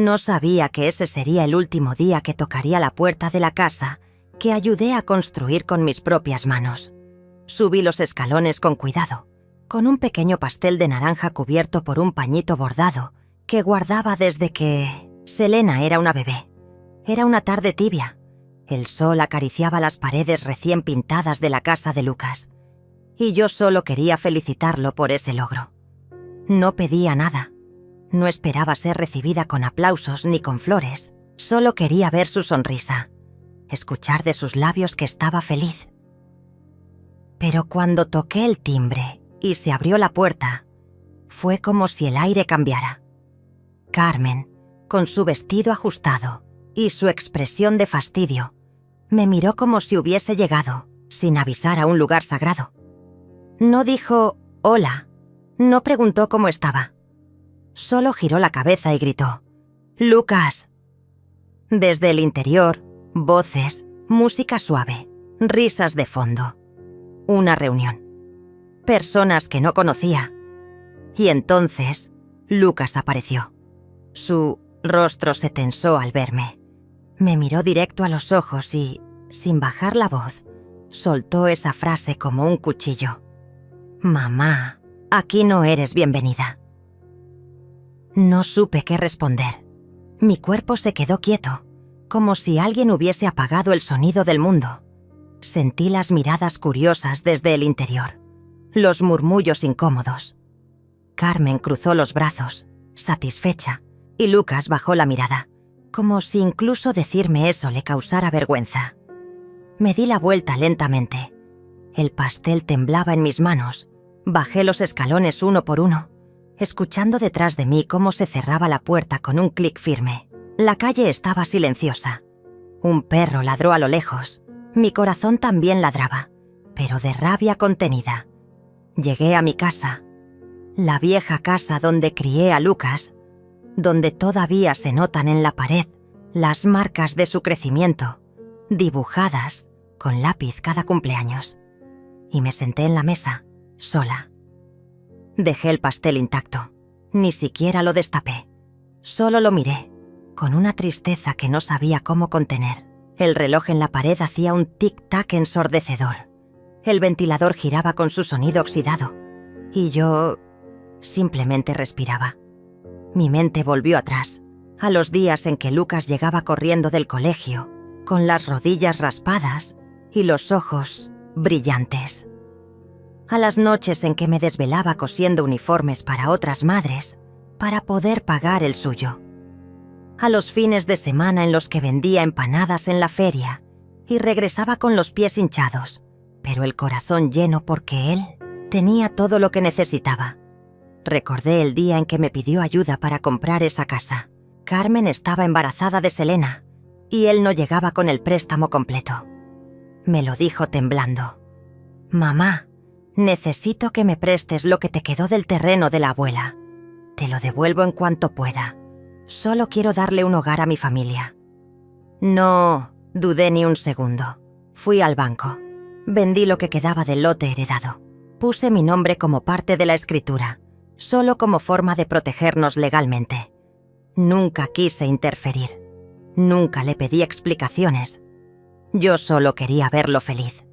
No sabía que ese sería el último día que tocaría la puerta de la casa que ayudé a construir con mis propias manos. Subí los escalones con cuidado, con un pequeño pastel de naranja cubierto por un pañito bordado que guardaba desde que Selena era una bebé. Era una tarde tibia. El sol acariciaba las paredes recién pintadas de la casa de Lucas, y yo solo quería felicitarlo por ese logro. No pedía nada. No esperaba ser recibida con aplausos ni con flores. Solo quería ver su sonrisa, escuchar de sus labios que estaba feliz. Pero cuando toqué el timbre y se abrió la puerta, fue como si el aire cambiara. Carmen, con su vestido ajustado y su expresión de fastidio, me miró como si hubiese llegado, sin avisar, a un lugar sagrado. No dijo «hola», no preguntó cómo estaba. Solo giró la cabeza y gritó «¡Lucas!». Desde el interior, voces, música suave, risas de fondo. Una reunión. Personas que no conocía. Y entonces, Lucas apareció. Su rostro se tensó al verme. Me miró directo a los ojos y, sin bajar la voz, soltó esa frase como un cuchillo. «Mamá, aquí no eres bienvenida». No supe qué responder. Mi cuerpo se quedó quieto, como si alguien hubiese apagado el sonido del mundo. Sentí las miradas curiosas desde el interior, los murmullos incómodos. Carmen cruzó los brazos, satisfecha, y Lucas bajó la mirada, como si incluso decirme eso le causara vergüenza. Me di la vuelta lentamente. El pastel temblaba en mis manos. Bajé los escalones uno por uno, escuchando detrás de mí cómo se cerraba la puerta con un clic firme. La calle estaba silenciosa. Un perro ladró a lo lejos. Mi corazón también ladraba, pero de rabia contenida. Llegué a mi casa, la vieja casa donde crié a Lucas, donde todavía se notan en la pared las marcas de su crecimiento, dibujadas con lápiz cada cumpleaños. Y me senté en la mesa, sola. Dejé el pastel intacto. Ni siquiera lo destapé. Solo lo miré, con una tristeza que no sabía cómo contener. El reloj en la pared hacía un tic-tac ensordecedor. El ventilador giraba con su sonido oxidado. Y yo simplemente respiraba. Mi mente volvió atrás, a los días en que Lucas llegaba corriendo del colegio, con las rodillas raspadas y los ojos brillantes. A las noches en que me desvelaba cosiendo uniformes para otras madres, para poder pagar el suyo. A los fines de semana en los que vendía empanadas en la feria y regresaba con los pies hinchados, pero el corazón lleno porque él tenía todo lo que necesitaba. Recordé el día en que me pidió ayuda para comprar esa casa. Carmen estaba embarazada de Selena y él no llegaba con el préstamo completo. Me lo dijo temblando. «Mamá, necesito que me prestes lo que te quedó del terreno de la abuela. Te lo devuelvo en cuanto pueda. Solo quiero darle un hogar a mi familia». No dudé ni un segundo. Fui al banco. Vendí lo que quedaba del lote heredado. Puse mi nombre como parte de la escritura, solo como forma de protegernos legalmente. Nunca quise interferir. Nunca le pedí explicaciones. Yo solo quería verlo feliz.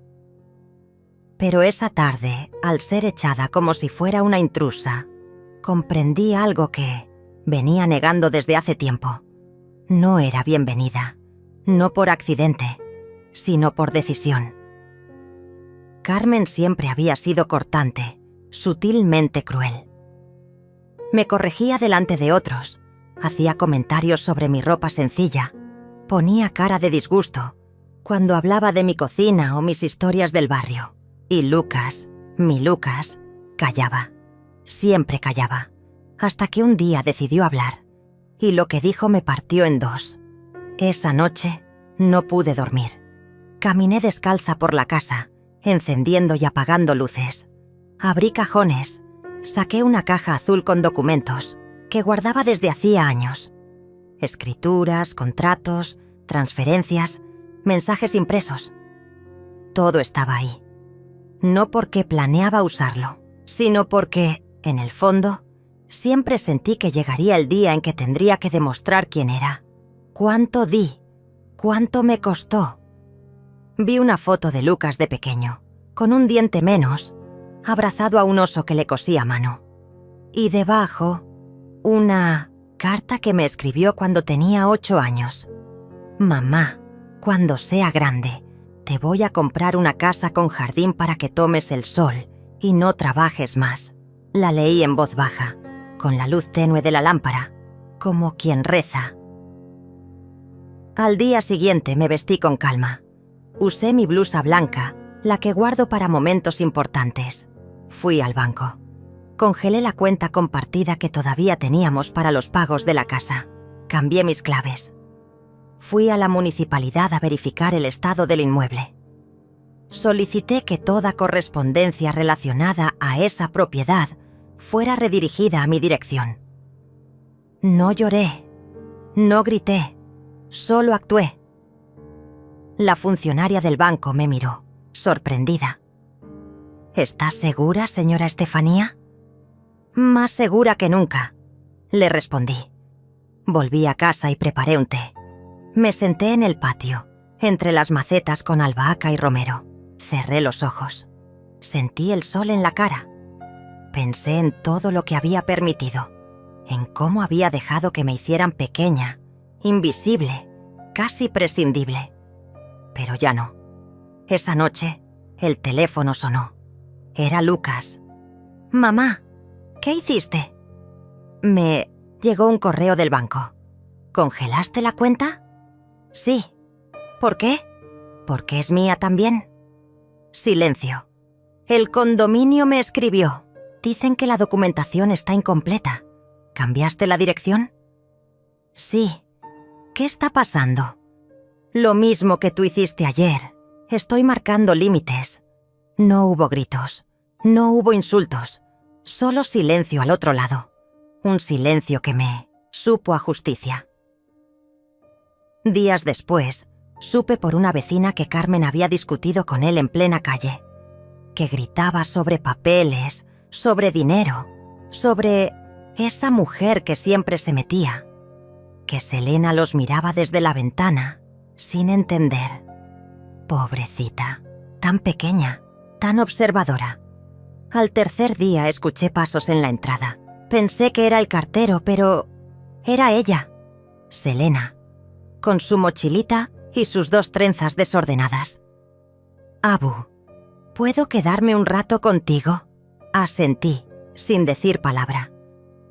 Pero esa tarde, al ser echada como si fuera una intrusa, comprendí algo que venía negando desde hace tiempo. No era bienvenida, no por accidente, sino por decisión. Carmen siempre había sido cortante, sutilmente cruel. Me corregía delante de otros, hacía comentarios sobre mi ropa sencilla, ponía cara de disgusto cuando hablaba de mi cocina o mis historias del barrio. Y Lucas, mi Lucas, callaba. Siempre callaba. Hasta que un día decidió hablar. Y lo que dijo me partió en dos. Esa noche no pude dormir. Caminé descalza por la casa, encendiendo y apagando luces. Abrí cajones. Saqué una caja azul con documentos que guardaba desde hacía años. Escrituras, contratos, transferencias, mensajes impresos. Todo estaba ahí. No porque planeaba usarlo, sino porque, en el fondo, Siempre sentí que llegaría el día en que tendría que demostrar quién era. ¿Cuánto di? ¿Cuánto me costó? Vi una foto de Lucas de pequeño, con un diente menos, abrazado a un oso que le cosí a mano. Y debajo, una carta que me escribió cuando tenía 8 años. Mamá, cuando sea grande, te voy a comprar una casa con jardín para que tomes el sol y no trabajes más. La leí en voz baja, con la luz tenue de la lámpara, como quien reza. Al día siguiente me vestí con calma. Usé mi blusa blanca, la que guardo para momentos importantes. Fui al banco. Congelé la cuenta compartida que todavía teníamos para los pagos de la casa. Cambié mis claves. Fui a la municipalidad a verificar el estado del inmueble. Solicité que toda correspondencia relacionada a esa propiedad fuera redirigida a mi dirección. No lloré, no grité, solo actué. La funcionaria del banco me miró, sorprendida. ¿Estás segura, señora Estefanía? Más segura que nunca, le respondí. Volví a casa y preparé un té. Me senté en el patio, entre las macetas con albahaca y romero. Cerré los ojos. Sentí el sol en la cara. Pensé en todo lo que había permitido, en cómo había dejado que me hicieran pequeña, invisible, casi prescindible. Pero ya no. Esa noche, el teléfono sonó. Era Lucas. «Mamá, ¿qué hiciste?» Me llegó un correo del banco. «¿Congelaste la cuenta?» «Sí». «¿Por qué?» «Porque es mía también». Silencio. «El condominio me escribió. Dicen que la documentación está incompleta. ¿Cambiaste la dirección?» «Sí». «¿Qué está pasando?» «Lo mismo que tú hiciste ayer. Estoy marcando límites». No hubo gritos. No hubo insultos. Solo silencio al otro lado. Un silencio que me supo a justicia. Días después, supe por una vecina que Carmen había discutido con él en plena calle. Que gritaba sobre papeles, sobre dinero, sobre esa mujer que siempre se metía. Que Selena los miraba desde la ventana, sin entender. Pobrecita, tan pequeña, tan observadora. Al tercer día escuché pasos en la entrada. Pensé que era el cartero, pero era ella, Selena, con su mochilita y sus 2 trenzas desordenadas. «Abu, ¿puedo quedarme un rato contigo?» Asentí, sin decir palabra.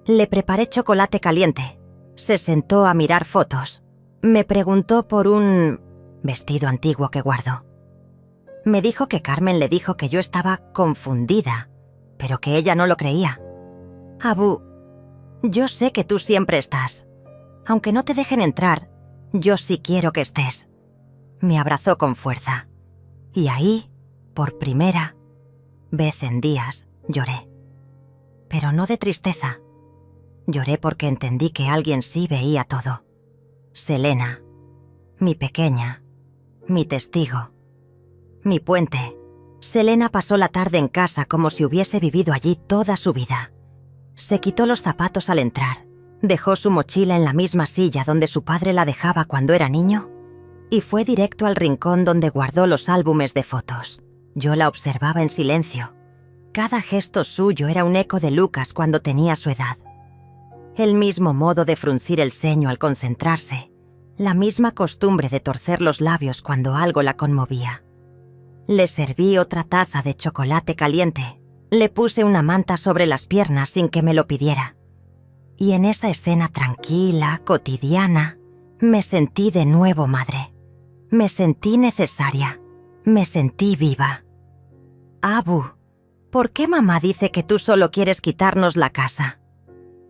Le preparé chocolate caliente. Se sentó a mirar fotos. Me preguntó por un vestido antiguo que guardo. Me dijo que Carmen le dijo que yo estaba confundida, pero que ella no lo creía. «Abu, yo sé que tú siempre estás. Aunque no te dejen entrar, yo sí quiero que estés». Me abrazó con fuerza. Y ahí, por primera vez en días, lloré. Pero no de tristeza. Lloré porque entendí que alguien sí veía todo. Selena, mi pequeña, mi testigo, mi puente. Selena pasó la tarde en casa como si hubiese vivido allí toda su vida. Se quitó los zapatos al entrar, dejó su mochila en la misma silla donde su padre la dejaba cuando era niño y fue directo al rincón donde guardó los álbumes de fotos. Yo la observaba en silencio. Cada gesto suyo era un eco de Lucas cuando tenía su edad. El mismo modo de fruncir el ceño al concentrarse, la misma costumbre de torcer los labios cuando algo la conmovía. Le serví otra taza de chocolate caliente. Le puse una manta sobre las piernas sin que me lo pidiera. Y en esa escena tranquila, cotidiana, me sentí de nuevo madre. Me sentí necesaria. Me sentí viva. «Abu, ¿por qué mamá dice que tú solo quieres quitarnos la casa?»,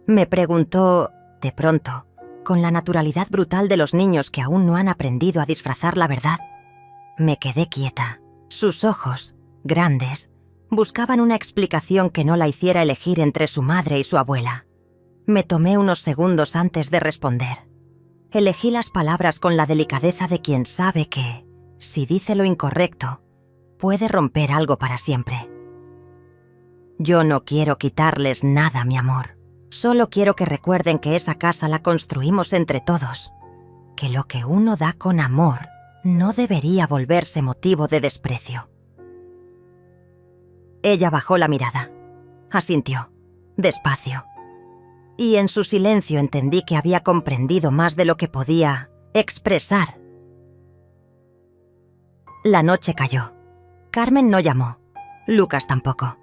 me preguntó, de pronto, con la naturalidad brutal de los niños que aún no han aprendido a disfrazar la verdad. Me quedé quieta. Sus ojos, grandes, buscaban una explicación que no la hiciera elegir entre su madre y su abuela. Me tomé unos segundos antes de responder. Elegí las palabras con la delicadeza de quien sabe que, si dice lo incorrecto, puede romper algo para siempre. «Yo no quiero quitarles nada, mi amor. Solo quiero que recuerden que esa casa la construimos entre todos, que lo que uno da con amor no debería volverse motivo de desprecio. Ella bajó la mirada, asintió, despacio, y en su silencio entendí que había comprendido más de lo que podía expresar. La noche cayó. Carmen no llamó, Lucas tampoco.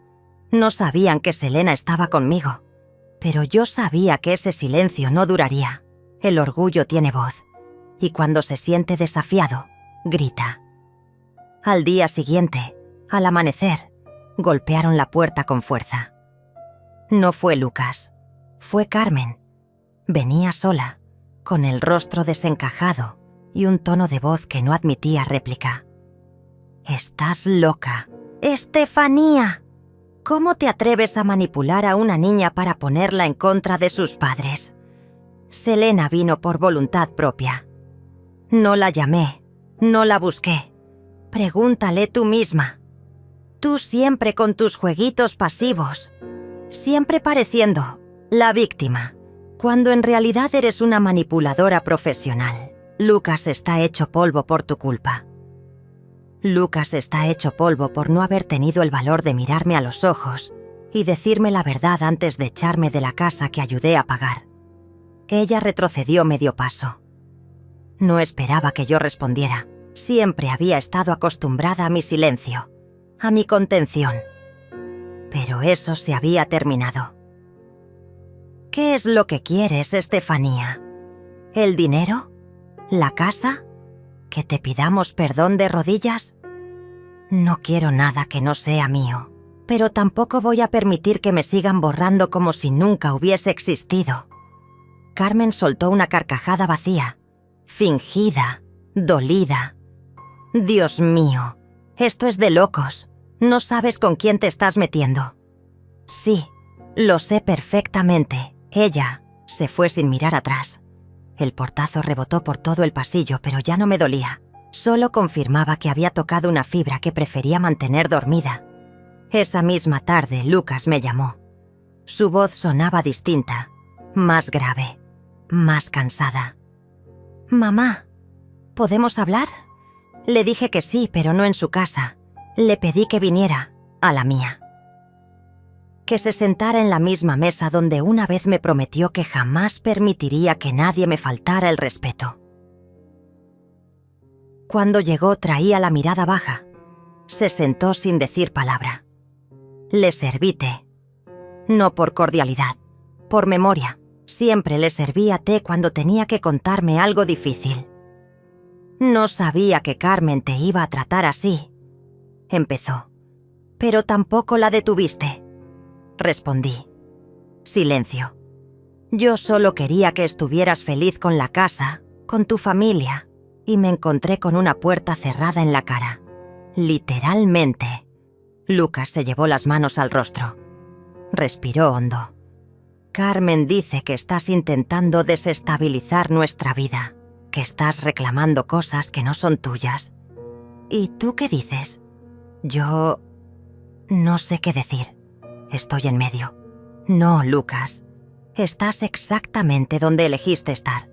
No sabían que Selena estaba conmigo, pero yo sabía que ese silencio no duraría. El orgullo tiene voz, y cuando se siente desafiado, grita. Al día siguiente, al amanecer, golpearon la puerta con fuerza. No fue Lucas, fue Carmen. Venía sola, con el rostro desencajado y un tono de voz que no admitía réplica. «Estás loca. ¡Estefanía! ¿Cómo te atreves a manipular a una niña para ponerla en contra de sus padres? Selena vino por voluntad propia. No la llamé, no la busqué. Pregúntale tú misma. Tú siempre con tus jueguitos pasivos, siempre pareciendo la víctima, cuando en realidad eres una manipuladora profesional. Lucas está hecho polvo por tu culpa. Lucas está hecho polvo por no haber tenido el valor de mirarme a los ojos y decirme la verdad antes de echarme de la casa que ayudé a pagar. Ella retrocedió medio paso. No esperaba que yo respondiera. Siempre había estado acostumbrada a mi silencio, a mi contención. Pero eso se había terminado. ¿Qué es lo que quieres, Estefanía? ¿El dinero? ¿La casa? ¿Que te pidamos perdón de rodillas? No quiero nada que no sea mío, pero tampoco voy a permitir que me sigan borrando como si nunca hubiese existido. Carmen soltó una carcajada vacía, fingida, dolida. Dios mío, esto es de locos. No sabes con quién te estás metiendo. Sí, lo sé perfectamente. Ella se fue sin mirar atrás. El portazo rebotó por todo el pasillo, pero ya no me dolía. Solo confirmaba que había tocado una fibra que prefería mantener dormida. Esa misma tarde, Lucas me llamó. Su voz sonaba distinta, más grave, más cansada. «Mamá, ¿podemos hablar?» Le dije que sí, pero no en su casa. Le pedí que viniera a la mía. Que se sentara en la misma mesa donde una vez me prometió que jamás permitiría que nadie me faltara el respeto. Cuando llegó traía la mirada baja. Se sentó sin decir palabra. Le serví té. No por cordialidad, por memoria. Siempre le servía té cuando tenía que contarme algo difícil. «No sabía que Carmen te iba a tratar así», empezó. «Pero tampoco la detuviste», respondí. Silencio. Yo solo quería que estuvieras feliz con la casa, con tu familia, y me encontré con una puerta cerrada en la cara. Literalmente. Lucas se llevó las manos al rostro. Respiró hondo. «Carmen dice que estás intentando desestabilizar nuestra vida, que estás reclamando cosas que no son tuyas. ¿Y tú qué dices?» Yo no sé qué decir. Estoy en medio. «No, Lucas. Estás exactamente donde elegiste estar».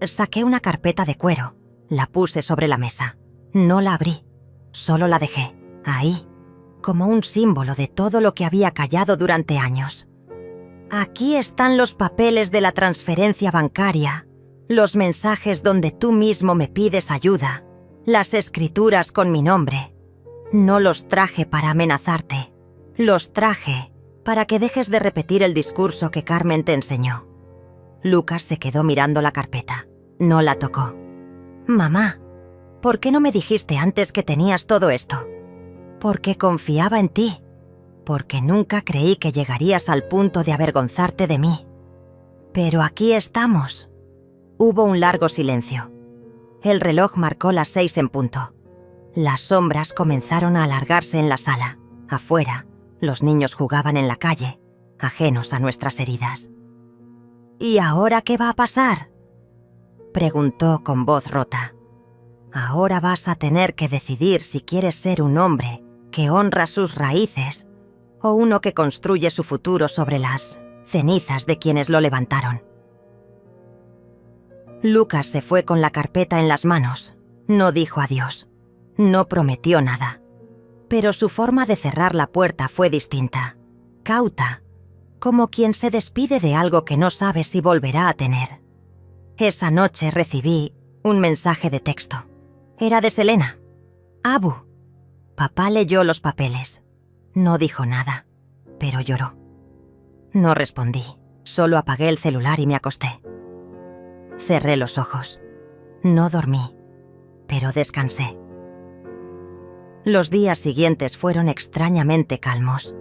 Saqué una carpeta de cuero. La puse sobre la mesa. No la abrí. Solo la dejé, ahí, como un símbolo de todo lo que había callado durante años. «Aquí están los papeles de la transferencia bancaria, los mensajes donde tú mismo me pides ayuda, las escrituras con mi nombre. No los traje para amenazarte. Los traje para que dejes de repetir el discurso que Carmen te enseñó». Lucas se quedó mirando la carpeta. No la tocó. «Mamá, ¿por qué no me dijiste antes que tenías todo esto?» «Porque confiaba en ti. Porque nunca creí que llegarías al punto de avergonzarte de mí. Pero aquí estamos». Hubo un largo silencio. El reloj marcó las 6 en punto. Las sombras comenzaron a alargarse en la sala. Afuera, los niños jugaban en la calle, ajenos a nuestras heridas. «¿Y ahora qué va a pasar?», preguntó con voz rota. «Ahora vas a tener que decidir si quieres ser un hombre que honra sus raíces o uno que construye su futuro sobre las cenizas de quienes lo levantaron. Lucas se fue con la carpeta en las manos. No dijo adiós. No prometió nada. Pero su forma de cerrar la puerta fue distinta, cauta, como quien se despide de algo que no sabe si volverá a tener. Esa noche recibí un mensaje de texto. Era de Selena. Abu. Papá leyó los papeles. No dijo nada, pero lloró. No respondí, solo apagué el celular y me acosté. Cerré los ojos. No dormí, pero descansé. Los días siguientes fueron extrañamente calmos.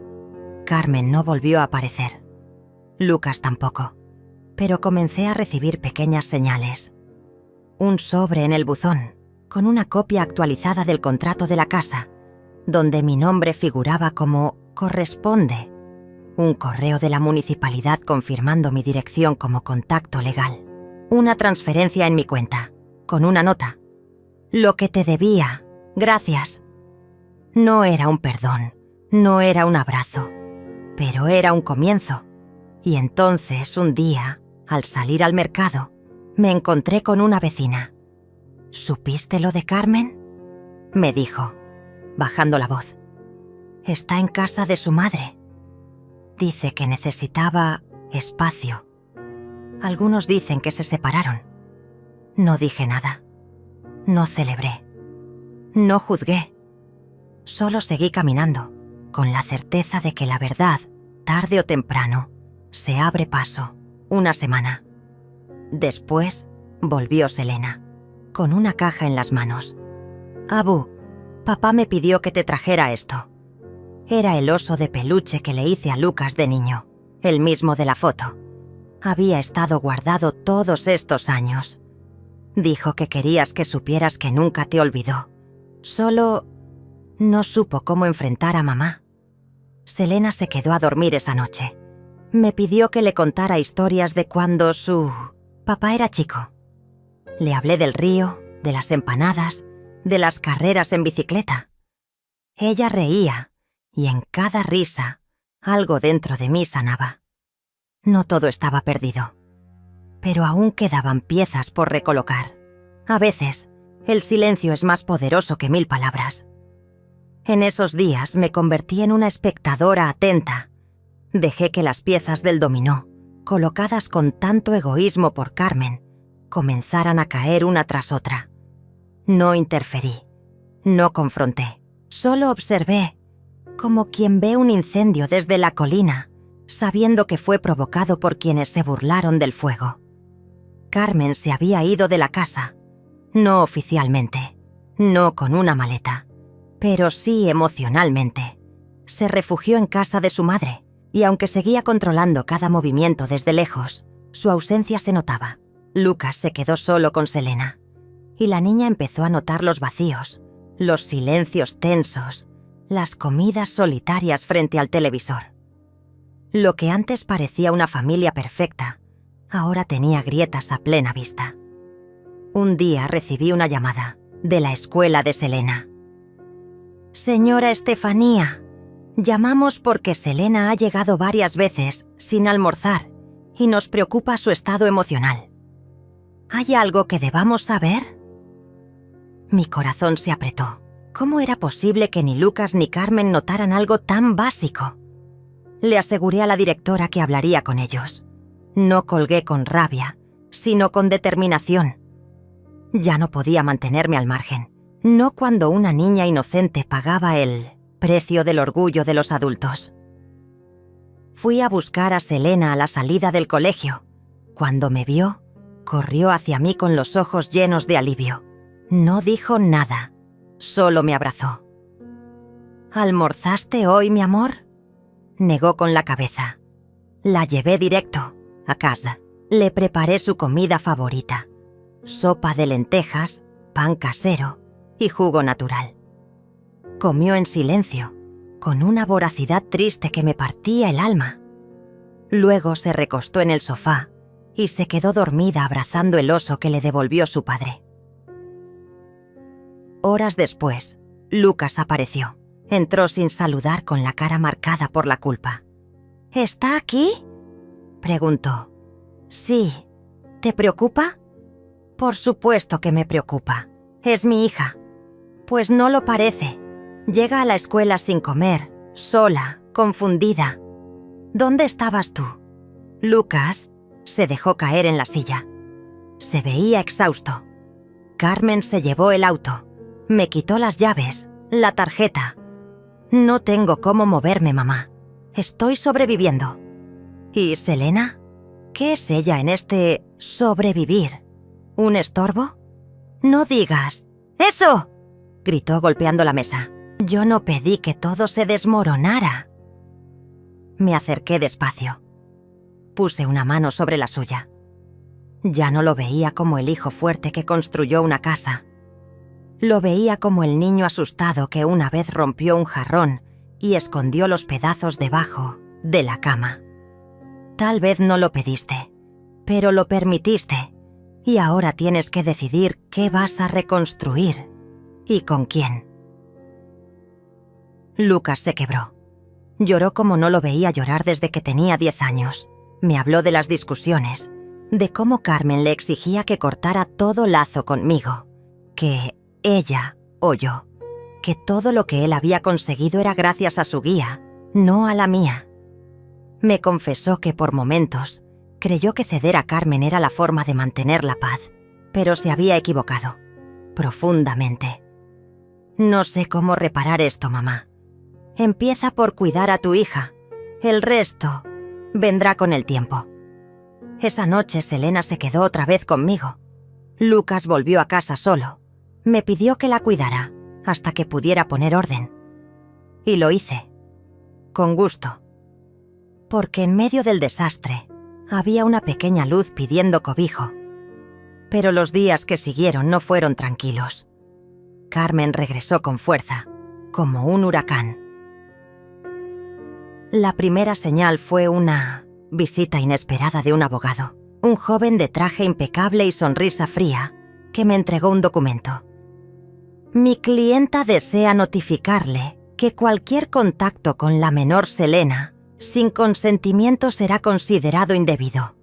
Carmen no volvió a aparecer. Lucas tampoco, pero comencé a recibir pequeñas señales. Un sobre en el buzón, con una copia actualizada del contrato de la casa, donde mi nombre figuraba como corresponde. Un correo de la municipalidad confirmando mi dirección como contacto legal. Una transferencia en mi cuenta, con una nota. Lo que te debía, gracias. No era un perdón, no era un abrazo, pero era un comienzo. Y entonces, un día, al salir al mercado, me encontré con una vecina. ¿Supiste lo de Carmen?, me dijo, bajando la voz. Está en casa de su madre. Dice que necesitaba espacio. Algunos dicen que se separaron. No dije nada. No celebré. No juzgué. Solo seguí caminando, con la certeza de que la verdad, tarde o temprano, se abre paso. Una semana. Después, volvió Selena, con una caja en las manos. Abu, papá me pidió que te trajera esto. Era el oso de peluche que le hice a Lucas de niño, el mismo de la foto. Había estado guardado todos estos años. Dijo que querías que supieras que nunca te olvidó. Solo no supo cómo enfrentar a mamá. Selena se quedó a dormir esa noche. Me pidió que le contara historias de cuando su papá era chico. Le hablé del río, de las empanadas, de las carreras en bicicleta. Ella reía, y en cada risa, algo dentro de mí sanaba. No todo estaba perdido, pero aún quedaban piezas por recolocar. A veces, el silencio es más poderoso que 1000 palabras. En esos días me convertí en una espectadora atenta. Dejé que las piezas del dominó, colocadas con tanto egoísmo por Carmen, comenzaran a caer una tras otra. No interferí, no confronté, solo observé, como quien ve un incendio desde la colina, sabiendo que fue provocado por quienes se burlaron del fuego. Carmen se había ido de la casa, no oficialmente, no con una maleta, pero sí emocionalmente. Se refugió en casa de su madre, y aunque seguía controlando cada movimiento desde lejos, su ausencia se notaba. Lucas se quedó solo con Selena, y la niña empezó a notar los vacíos, los silencios tensos, las comidas solitarias frente al televisor. Lo que antes parecía una familia perfecta, ahora tenía grietas a plena vista. Un día recibí una llamada de la escuela de Selena. Señora Estefanía, llamamos porque Selena ha llegado varias veces sin almorzar y nos preocupa su estado emocional. ¿Hay algo que debamos saber? Mi corazón se apretó. ¿Cómo era posible que ni Lucas ni Carmen notaran algo tan básico? Le aseguré a la directora que hablaría con ellos. No colgué con rabia, sino con determinación. Ya no podía mantenerme al margen, no cuando una niña inocente pagaba el precio del orgullo de los adultos. Fui a buscar a Selena a la salida del colegio. Cuando me vio, corrió hacia mí con los ojos llenos de alivio. No dijo nada, solo me abrazó. ¿Almorzaste hoy, mi amor?, negó con la cabeza. La llevé directo a casa. Le preparé su comida favorita: sopa de lentejas, pan casero y jugo natural. Comió en silencio, con una voracidad triste que me partía el alma. Luego se recostó en el sofá y se quedó dormida abrazando el oso que le devolvió su padre. Horas después, Lucas apareció. Entró sin saludar con la cara marcada por la culpa. ¿Está aquí?, Preguntó. Sí. ¿Te preocupa? Por supuesto que me preocupa. Es mi hija. Pues no lo parece. Llega a la escuela sin comer, sola, confundida. ¿Dónde estabas tú? Lucas se dejó caer en la silla. Se veía exhausto. Carmen se llevó el auto. Me quitó las llaves, la tarjeta. No tengo cómo moverme, mamá. Estoy sobreviviendo. ¿Y Selena? ¿Qué es ella en este sobrevivir? ¿Un estorbo? No digas. ¡Eso!, gritó golpeando la mesa. Yo no pedí que todo se desmoronara. Me acerqué despacio. Puse una mano sobre la suya. Ya no lo veía como el hijo fuerte que construyó una casa. Lo veía como el niño asustado que una vez rompió un jarrón y escondió los pedazos debajo de la cama. Tal vez no lo pediste, pero lo permitiste, y ahora tienes que decidir qué vas a reconstruir y con quién. Lucas se quebró. Lloró como no lo veía llorar desde que tenía 10 años. Me habló de las discusiones, de cómo Carmen le exigía que cortara todo lazo conmigo, que ella o yo, que todo lo que él había conseguido era gracias a su guía, no a la mía. Me confesó que por momentos creyó que ceder a Carmen era la forma de mantener la paz, pero se había equivocado, profundamente. No sé cómo reparar esto, mamá. Empieza por cuidar a tu hija. El resto vendrá con el tiempo. Esa noche Selena se quedó otra vez conmigo. Lucas volvió a casa solo. Me pidió que la cuidara hasta que pudiera poner orden. Y lo hice. Con gusto. Porque en medio del desastre había una pequeña luz pidiendo cobijo. Pero los días que siguieron no fueron tranquilos. Carmen regresó con fuerza, como un huracán. La primera señal fue una visita inesperada de un abogado, un joven de traje impecable y sonrisa fría, que me entregó un documento. Mi clienta desea notificarle que cualquier contacto con la menor Selena sin consentimiento será considerado indebido.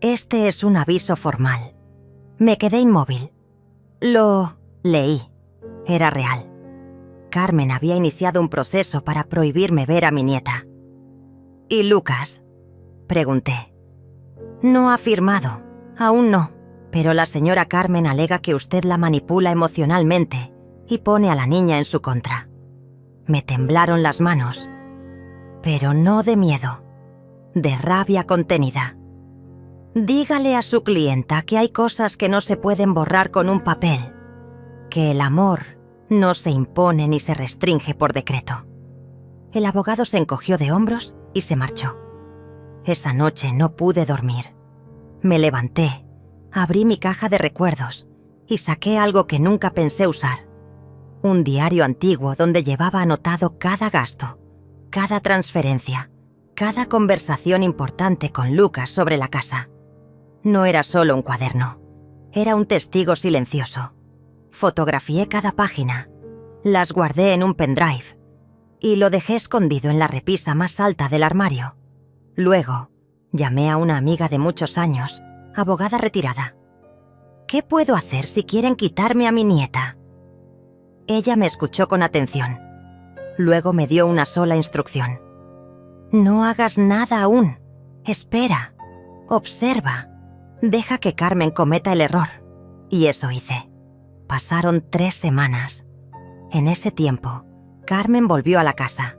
Este es un aviso formal. Me quedé inmóvil. Lo leí. Era real. Carmen había iniciado un proceso para prohibirme ver a mi nieta. ¿Y Lucas?, pregunté. No ha firmado. Aún no. Pero la señora Carmen alega que usted la manipula emocionalmente y pone a la niña en su contra. Me temblaron las manos. Pero no de miedo, de rabia contenida. Dígale a su clienta que hay cosas que no se pueden borrar con un papel, que el amor no se impone ni se restringe por decreto. El abogado se encogió de hombros y se marchó. Esa noche no pude dormir. Me levanté, abrí mi caja de recuerdos y saqué algo que nunca pensé usar. Un diario antiguo donde llevaba anotado cada gasto, cada transferencia, cada conversación importante con Lucas sobre la casa. No era solo un cuaderno, era un testigo silencioso. Fotografié cada página, las guardé en un pendrive y lo dejé escondido en la repisa más alta del armario. Luego, llamé a una amiga de muchos años, abogada retirada. ¿Qué puedo hacer si quieren quitarme a mi nieta? Ella me escuchó con atención. Luego me dio una sola instrucción. No hagas nada aún. Espera. Observa. Deja que Carmen cometa el error. Y eso hice. Pasaron 3 semanas. En ese tiempo, Carmen volvió a la casa.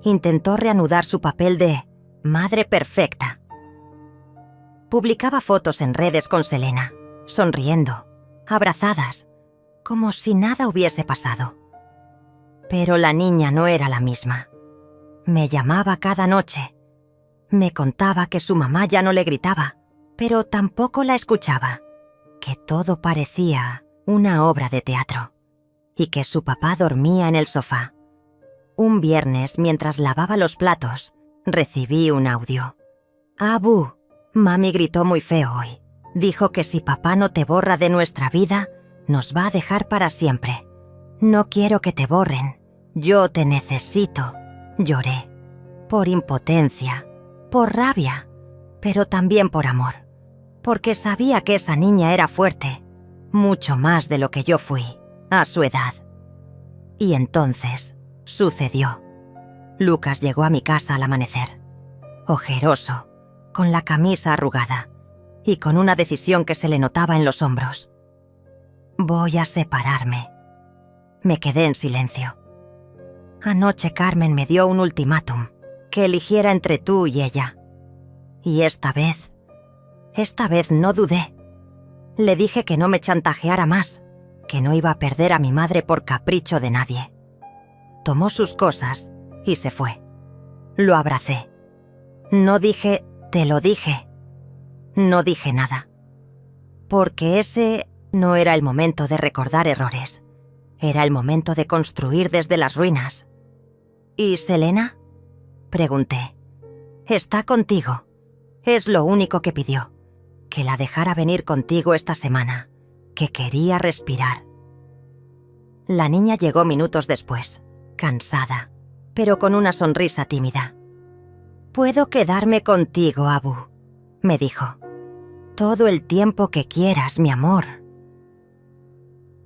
Intentó reanudar su papel de madre perfecta. Publicaba fotos en redes con Selena, sonriendo, abrazadas, como si nada hubiese pasado. Pero la niña no era la misma. Me llamaba cada noche. Me contaba que su mamá ya no le gritaba, pero tampoco la escuchaba, que todo parecía una obra de teatro, y que su papá dormía en el sofá. Un viernes, mientras lavaba los platos, recibí un audio. «Abu, mami gritó muy feo hoy. Dijo que si papá no te borra de nuestra vida, nos va a dejar para siempre. No quiero que te borren. Yo te necesito». Lloré. Por impotencia, por rabia, pero también por amor, porque sabía que esa niña era fuerte, mucho más de lo que yo fui, a su edad. Y entonces sucedió. Lucas llegó a mi casa al amanecer, ojeroso, con la camisa arrugada y con una decisión que se le notaba en los hombros. Voy a separarme. Me quedé en silencio. Anoche Carmen me dio un ultimátum, que eligiera entre tú y ella. Y esta vez no dudé. Le dije que no me chantajeara más, que no iba a perder a mi madre por capricho de nadie. Tomó sus cosas y se fue. Lo abracé. No dije, te lo dije. No dije nada. Porque ese no era el momento de recordar errores. Era el momento de construir desde las ruinas. ¿Y Selena? Pregunté. Está contigo. Es lo único que pidió. Que la dejara venir contigo esta semana. Que quería respirar. La niña llegó minutos después, cansada, pero con una sonrisa tímida. «Puedo quedarme contigo, Abu», me dijo. «Todo el tiempo que quieras, mi amor».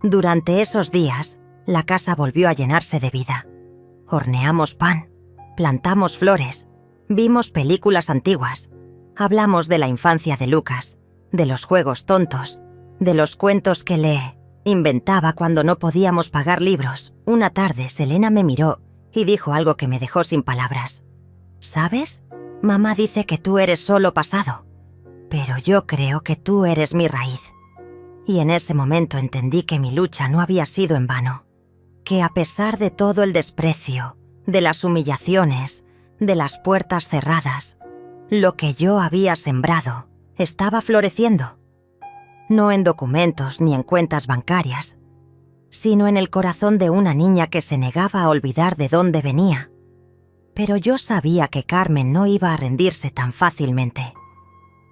Durante esos días, la casa volvió a llenarse de vida. Horneamos pan, plantamos flores, vimos películas antiguas, hablamos de la infancia de Lucas, de los juegos tontos, de los cuentos que le inventaba cuando no podíamos pagar libros. Una tarde, Selena me miró y dijo algo que me dejó sin palabras. «¿Sabes? Mamá dice que tú eres solo pasado, pero yo creo que tú eres mi raíz». Y en ese momento entendí que mi lucha no había sido en vano, que a pesar de todo el desprecio, de las humillaciones, de las puertas cerradas, lo que yo había sembrado estaba floreciendo. No en documentos ni en cuentas bancarias, sino en el corazón de una niña que se negaba a olvidar de dónde venía. Pero yo sabía que Carmen no iba a rendirse tan fácilmente.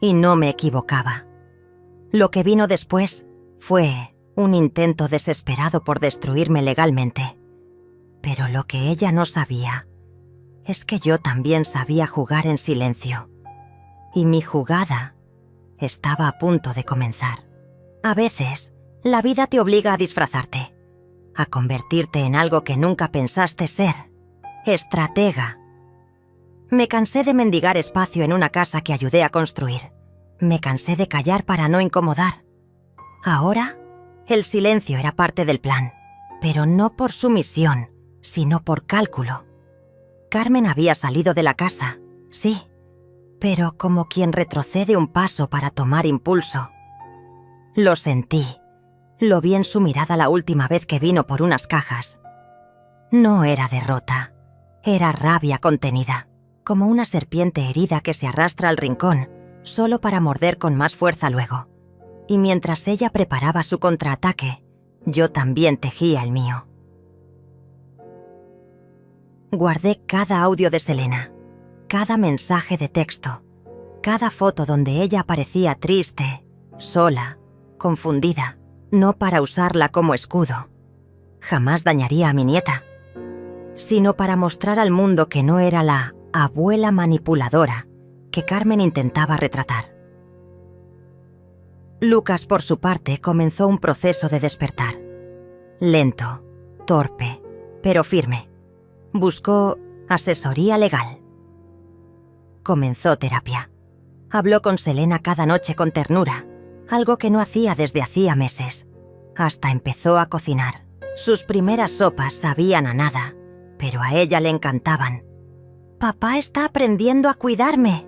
Y no me equivocaba. Lo que vino después fue un intento desesperado por destruirme legalmente. Pero lo que ella no sabía es que yo también sabía jugar en silencio. Y mi jugada estaba a punto de comenzar. A veces, la vida te obliga a disfrazarte, a convertirte en algo que nunca pensaste ser. Estratega. Me cansé de mendigar espacio en una casa que ayudé a construir. Me cansé de callar para no incomodar. Ahora, el silencio era parte del plan, pero no por sumisión, sino por cálculo. Carmen había salido de la casa, sí, pero como quien retrocede un paso para tomar impulso. Lo sentí. Lo vi en su mirada la última vez que vino por unas cajas. No era derrota, era rabia contenida, como una serpiente herida que se arrastra al rincón, solo para morder con más fuerza luego. Y mientras ella preparaba su contraataque, yo también tejía el mío. Guardé cada audio de Selena, cada mensaje de texto, cada foto donde ella aparecía triste, sola, confundida, no para usarla como escudo. Jamás dañaría a mi nieta, sino para mostrar al mundo que no era la abuela manipuladora que Carmen intentaba retratar. Lucas, por su parte, comenzó un proceso de despertar. Lento, torpe, pero firme. Buscó asesoría legal. Comenzó terapia. Habló con Selena cada noche con ternura, algo que no hacía desde hacía meses. Hasta empezó a cocinar. Sus primeras sopas sabían a nada, pero a ella le encantaban. «Papá está aprendiendo a cuidarme»,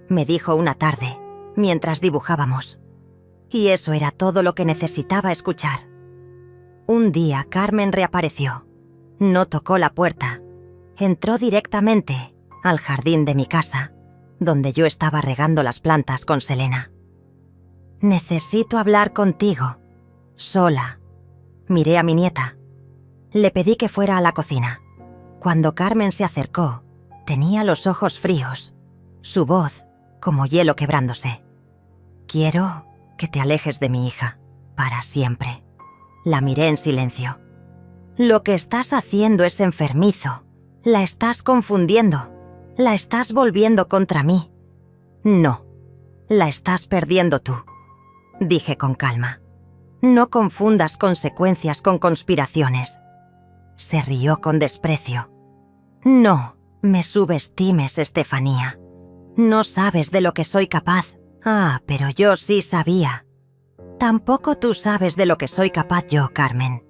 me dijo una tarde, mientras dibujábamos. Y eso era todo lo que necesitaba escuchar. Un día Carmen reapareció. No tocó la puerta. Entró directamente al jardín de mi casa, donde yo estaba regando las plantas con Selena. «Necesito hablar contigo, sola». Miré a mi nieta. Le pedí que fuera a la cocina. Cuando Carmen se acercó, tenía los ojos fríos, su voz como hielo quebrándose. «Quiero que te alejes de mi hija, para siempre». La miré en silencio. «Lo que estás haciendo es enfermizo. La estás confundiendo. La estás volviendo contra mí». «No», La estás perdiendo tú, dije con calma. No confundas consecuencias con conspiraciones. Se rió con desprecio. No me subestimes, Estefanía. No sabes de lo que soy capaz. Ah, pero yo sí sabía. Tampoco tú sabes de lo que soy capaz yo, Carmen.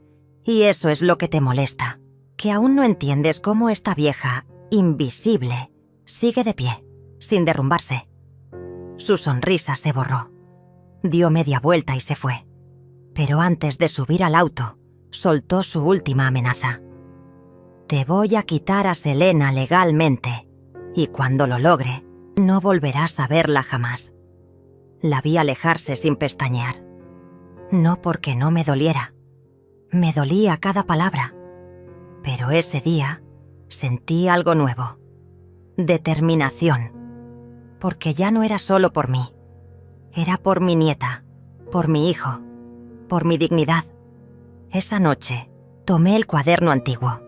Y eso es lo que te molesta. Que aún no entiendes cómo esta vieja, invisible, sigue de pie, sin derrumbarse. Su sonrisa se borró. Dio media vuelta y se fue. Pero antes de subir al auto, soltó su última amenaza. Te voy a quitar a Selena legalmente, y cuando lo logre, no volverás a verla jamás. La vi alejarse sin pestañear. No porque no me doliera. Me dolía cada palabra. Pero ese día sentí algo nuevo. Determinación. Porque ya no era solo por mí. Era por mi nieta, por mi hijo, por mi dignidad. Esa noche tomé el cuaderno antiguo.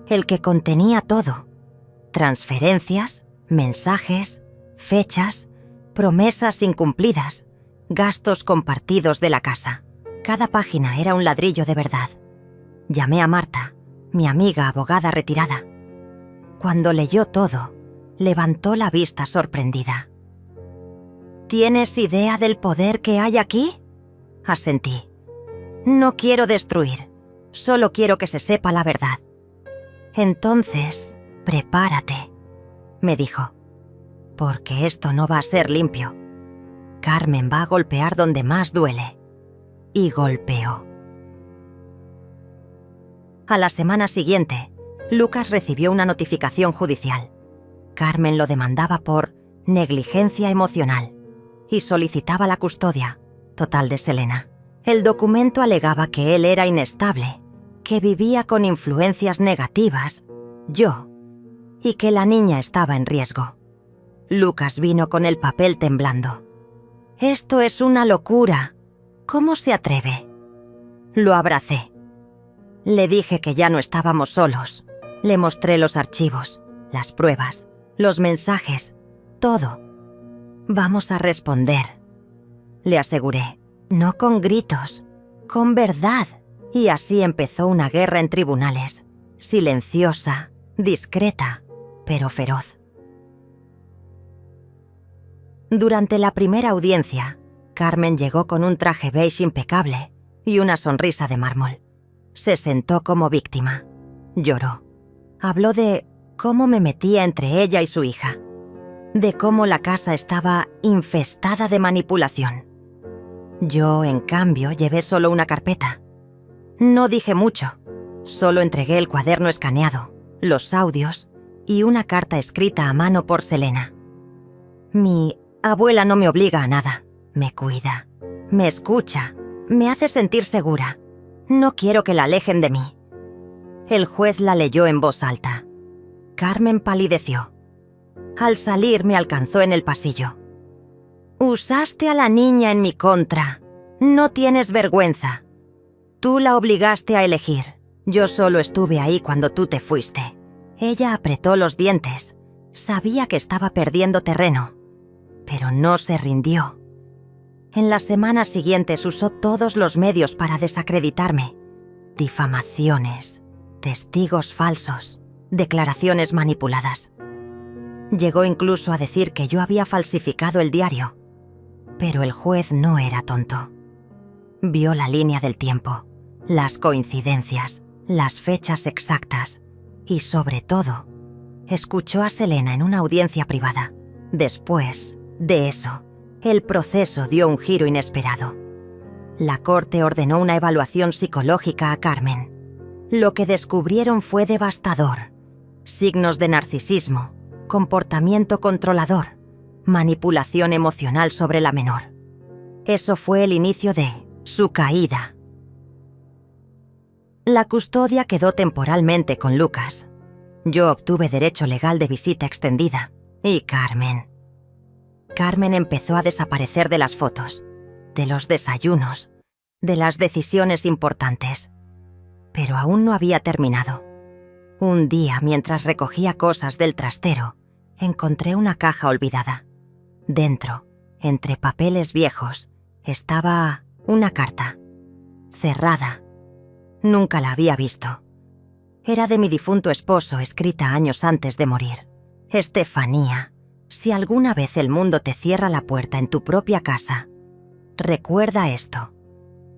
El que contenía todo. Transferencias, mensajes, fechas, promesas incumplidas, gastos compartidos de la casa. Cada página era un ladrillo de verdad. Llamé a Marta, mi amiga abogada retirada. Cuando leyó todo, levantó la vista sorprendida. ¿Tienes idea del poder que hay aquí? Asentí. No quiero destruir, solo quiero que se sepa la verdad. Entonces, prepárate, me dijo, porque esto no va a ser limpio. Carmen va a golpear donde más duele. Y golpeó. A la semana siguiente, Lucas recibió una notificación judicial. Carmen lo demandaba por negligencia emocional y solicitaba la custodia total de Selena. El documento alegaba que él era inestable, que vivía con influencias negativas, yo, y que la niña estaba en riesgo. Lucas vino con el papel temblando. «Esto es una locura. ¿Cómo se atreve?» Lo abracé. Le dije que ya no estábamos solos. Le mostré los archivos, las pruebas, los mensajes, todo. «Vamos a responder», le aseguré. «No con gritos, con verdad». Y así empezó una guerra en tribunales, silenciosa, discreta, pero feroz. Durante la primera audiencia, Carmen llegó con un traje beige impecable y una sonrisa de mármol. Se sentó como víctima. Lloró. Habló de cómo me metía entre ella y su hija, de cómo la casa estaba infestada de manipulación. Yo, en cambio, llevé solo una carpeta. No dije mucho, solo entregué el cuaderno escaneado, los audios y una carta escrita a mano por Selena. Mi abuela no me obliga a nada, me cuida, me escucha, me hace sentir segura. No quiero que la alejen de mí. El juez la leyó en voz alta. Carmen palideció. Al salir me alcanzó en el pasillo. «Usaste a la niña en mi contra. No tienes vergüenza. Tú la obligaste a elegir. Yo solo estuve ahí cuando tú te fuiste». Ella apretó los dientes. Sabía que estaba perdiendo terreno, pero no se rindió. En las semanas siguientes usó todos los medios para desacreditarme. Difamaciones, testigos falsos, declaraciones manipuladas. Llegó incluso a decir que yo había falsificado el diario. Pero el juez no era tonto. Vio la línea del tiempo, las coincidencias, las fechas exactas y, sobre todo, escuchó a Selena en una audiencia privada. Después de eso, el proceso dio un giro inesperado. La corte ordenó una evaluación psicológica a Carmen. Lo que descubrieron fue devastador. Signos de narcisismo, comportamiento controlador, manipulación emocional sobre la menor. Eso fue el inicio de su caída. La custodia quedó temporalmente con Lucas. Yo obtuve derecho legal de visita extendida. Y Carmen. Carmen empezó a desaparecer de las fotos, de los desayunos, de las decisiones importantes. Pero aún no había terminado. Un día, mientras recogía cosas del trastero, encontré una caja olvidada. Dentro, Entre papeles viejos estaba una carta, cerrada. Nunca la había visto. Era de mi difunto esposo, escrita años antes de morir. Estefanía, si alguna vez el mundo te cierra la puerta en tu propia casa, recuerda esto.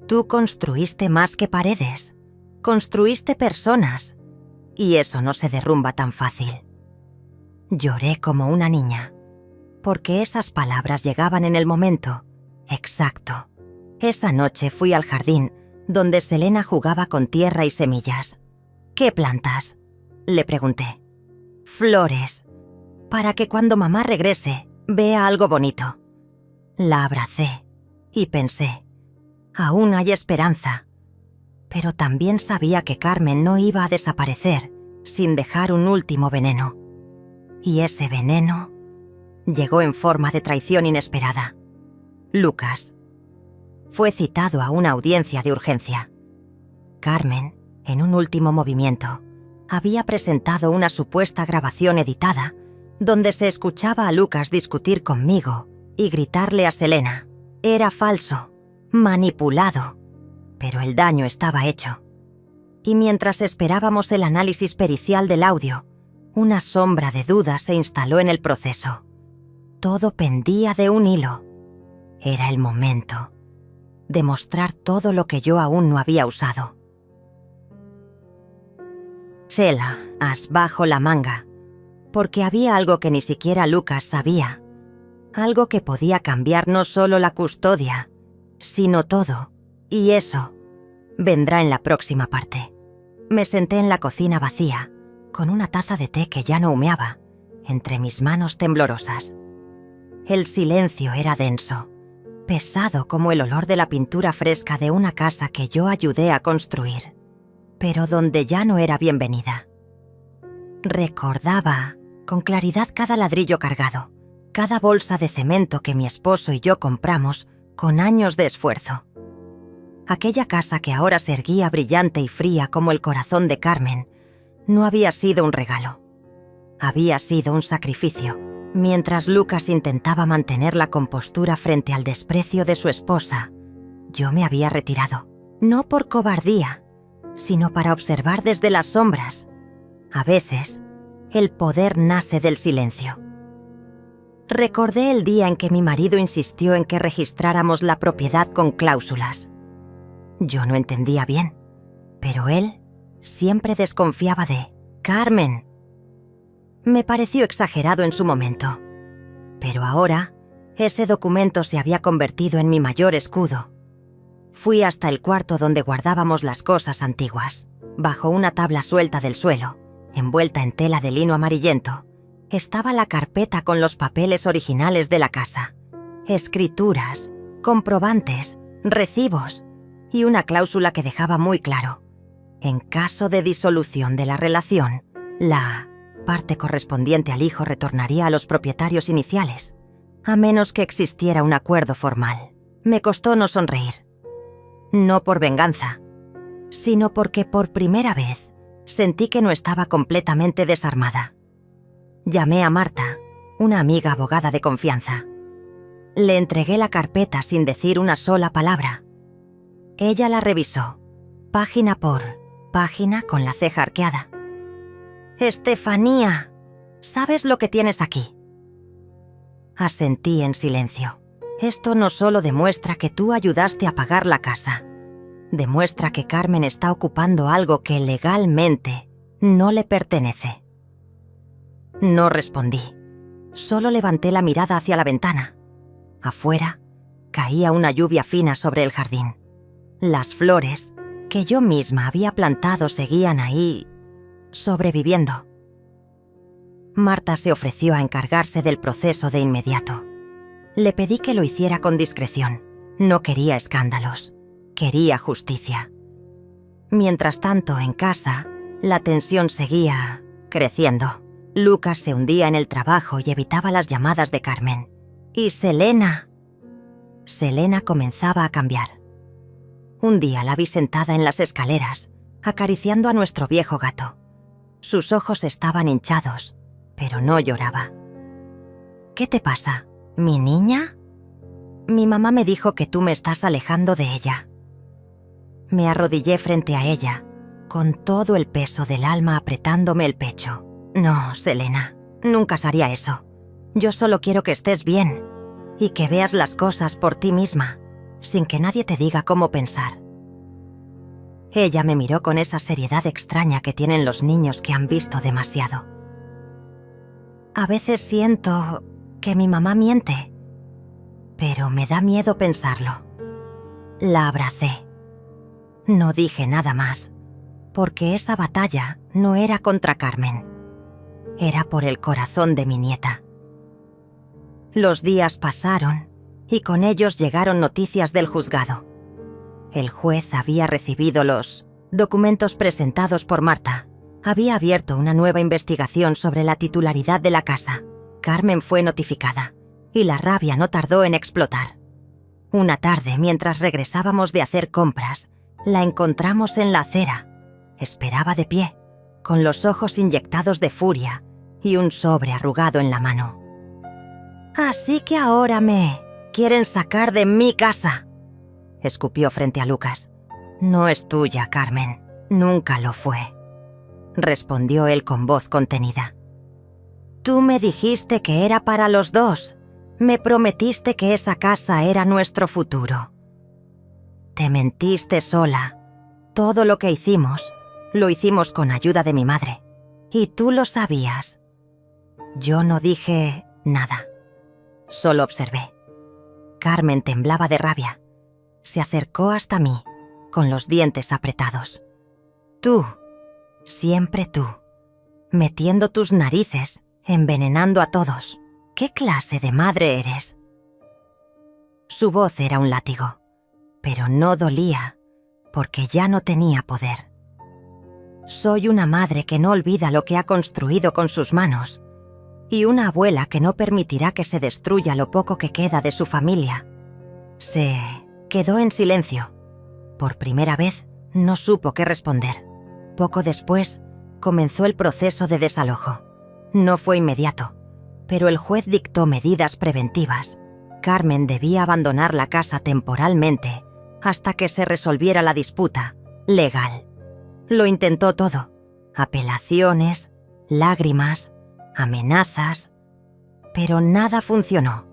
Tú construiste más que paredes. Construiste personas. Y eso no se derrumba tan fácil. Lloré como una niña, porque esas palabras llegaban en el momento exacto. Esa noche fui al jardín, donde Selena jugaba con tierra y semillas. ¿Qué plantas?, le pregunté. Flores, para que cuando mamá regrese vea algo bonito. La abracé y pensé, aún hay esperanza. Pero también sabía que Carmen no iba a desaparecer sin dejar un último veneno. Y ese veneno llegó en forma de traición inesperada. Lucas fue citado a una audiencia de urgencia. Carmen, en un último movimiento, había presentado una supuesta grabación editada donde se escuchaba a Lucas discutir conmigo y gritarle a Selena. Era falso, manipulado, pero el daño estaba hecho. Y mientras esperábamos el análisis pericial del audio, una sombra de duda se instaló en el proceso. Todo pendía de un hilo. Era el momento de mostrar todo lo que yo aún no había usado. Sheila, as bajo la manga, porque había algo que ni siquiera Lucas sabía, algo que podía cambiar no solo la custodia, sino todo, y eso vendrá en la próxima parte. Me senté en la cocina vacía, con una taza de té que ya no humeaba, entre mis manos temblorosas. El silencio era denso, pesado como el olor de la pintura fresca de una casa que yo ayudé a construir, pero donde ya no era bienvenida. Recordaba con claridad cada ladrillo cargado, cada bolsa de cemento que mi esposo y yo compramos con años de esfuerzo. Aquella casa que ahora se erguía brillante y fría como el corazón de Carmen, no había sido un regalo. Había sido un sacrificio. Mientras Lucas intentaba mantener la compostura frente al desprecio de su esposa, yo me había retirado, no por cobardía, sino para observar desde las sombras. A veces, el poder nace del silencio. Recordé el día en que mi marido insistió en que registráramos la propiedad con cláusulas. Yo no entendía bien, pero él siempre desconfiaba de Carmen. Me pareció exagerado en su momento, pero ahora ese documento se había convertido en mi mayor escudo. Fui hasta el cuarto donde guardábamos las cosas antiguas. Bajo una tabla suelta del suelo, envuelta en tela de lino amarillento, estaba la carpeta con los papeles originales de la casa, escrituras, comprobantes, recibos y una cláusula que dejaba muy claro: en caso de disolución de la relación, la parte correspondiente al hijo retornaría a los propietarios iniciales, a menos que existiera un acuerdo formal. Me costó no sonreír. No por venganza, sino porque por primera vez sentí que no estaba completamente desarmada. Llamé a Marta, una amiga abogada de confianza. Le entregué la carpeta sin decir una sola palabra. Ella la revisó, página por página, con la ceja arqueada. «Estefanía, ¿sabes lo que tienes aquí?». Asentí en silencio. Esto no solo demuestra que tú ayudaste a pagar la casa, demuestra que Carmen está ocupando algo que legalmente no le pertenece. No respondí, solo levanté la mirada hacia la ventana. Afuera caía una lluvia fina sobre el jardín. Las flores que yo misma había plantado seguían ahí, sobreviviendo. Marta se ofreció a encargarse del proceso de inmediato. Le pedí que lo hiciera con discreción. No quería escándalos, quería justicia. Mientras tanto, en casa, la tensión seguía creciendo. Lucas se hundía en el trabajo y evitaba las llamadas de Carmen. Y Selena comenzaba a cambiar. Un día la vi sentada en las escaleras, acariciando a nuestro viejo gato. Sus ojos estaban hinchados, pero no lloraba. «¿Qué te pasa, mi niña?», Mi mamá me dijo que tú me estás alejando de ella. Me arrodillé frente a ella, con todo el peso del alma apretándome el pecho. No, Selena, nunca haría eso. Yo solo quiero que estés bien y que veas las cosas por ti misma, sin que nadie te diga cómo pensar. Ella me miró con esa seriedad extraña que tienen los niños que han visto demasiado. A veces siento que mi mamá miente, pero me da miedo pensarlo. La abracé. No dije nada más, porque esa batalla no era contra Carmen. Era por el corazón de mi nieta. Los días pasaron y con ellos llegaron noticias del juzgado. El juez había recibido los documentos presentados por Marta. Había abierto una nueva investigación sobre la titularidad de la casa. Carmen fue notificada y la rabia no tardó en explotar. Una tarde, mientras regresábamos de hacer compras, la encontramos en la acera. Esperaba de pie, con los ojos inyectados de furia y un sobre arrugado en la mano. «Así que ahora me quieren sacar de mi casa», escupió frente a Lucas. «No es tuya, Carmen. Nunca lo fue», respondió él con voz contenida. «Tú me dijiste que era para los dos. Me prometiste que esa casa era nuestro futuro. Te mentiste sola. Todo lo que hicimos, lo hicimos con ayuda de mi madre. Y tú lo sabías». Yo no dije nada. Solo observé. Carmen temblaba de rabia. Se acercó hasta mí, con los dientes apretados. «Tú, siempre tú, metiendo tus narices, envenenando a todos. ¿Qué clase de madre eres?» Su voz era un látigo, pero no dolía, porque ya no tenía poder. Soy una madre que no olvida lo que ha construido con sus manos, y una abuela que no permitirá que se destruya lo poco que queda de su familia. Se quedó en silencio. Por primera vez, no supo qué responder. Poco después, comenzó el proceso de desalojo. No fue inmediato, pero el juez dictó medidas preventivas. Carmen debía abandonar la casa temporalmente hasta que se resolviera la disputa legal. Lo intentó todo: apelaciones, lágrimas, amenazas, pero nada funcionó.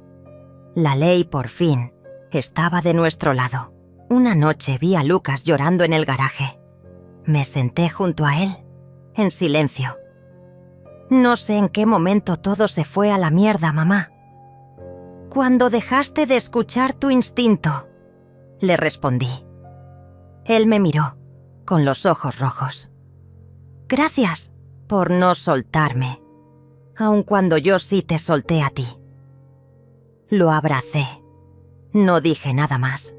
La ley, por fin, estaba de nuestro lado. Una noche vi a Lucas llorando en el garaje. Me senté junto a él, en silencio. «No sé en qué momento todo se fue a la mierda, mamá». «Cuando dejaste de escuchar tu instinto», le respondí. Él me miró, con los ojos rojos. «Gracias por no soltarme, aun cuando yo sí te solté a ti». Lo abracé. No dije nada más,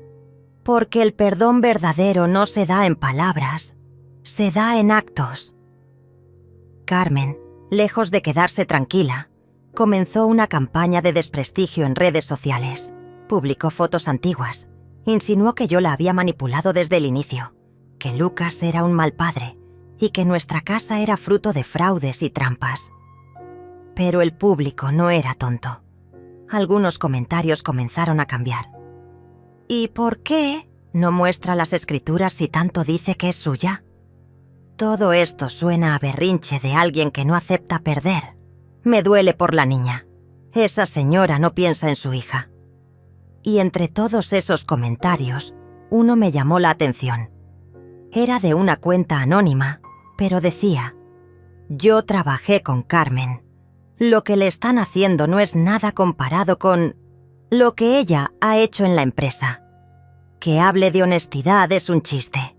porque el perdón verdadero no se da en palabras, se da en actos. Carmen, lejos de quedarse tranquila, comenzó una campaña de desprestigio en redes sociales. Publicó fotos antiguas, insinuó que yo la había manipulado desde el inicio, que Lucas era un mal padre y que nuestra casa era fruto de fraudes y trampas. Pero el público no era tonto. Algunos comentarios comenzaron a cambiar. «¿Y por qué no muestra las escrituras si tanto dice que es suya? Todo esto suena a berrinche de alguien que no acepta perder. Me duele por la niña. Esa señora no piensa en su hija». Y entre todos esos comentarios, uno me llamó la atención. Era de una cuenta anónima, pero decía: «Yo trabajé con Carmen. Lo que le están haciendo no es nada comparado con lo que ella ha hecho en la empresa. Que hable de honestidad es un chiste».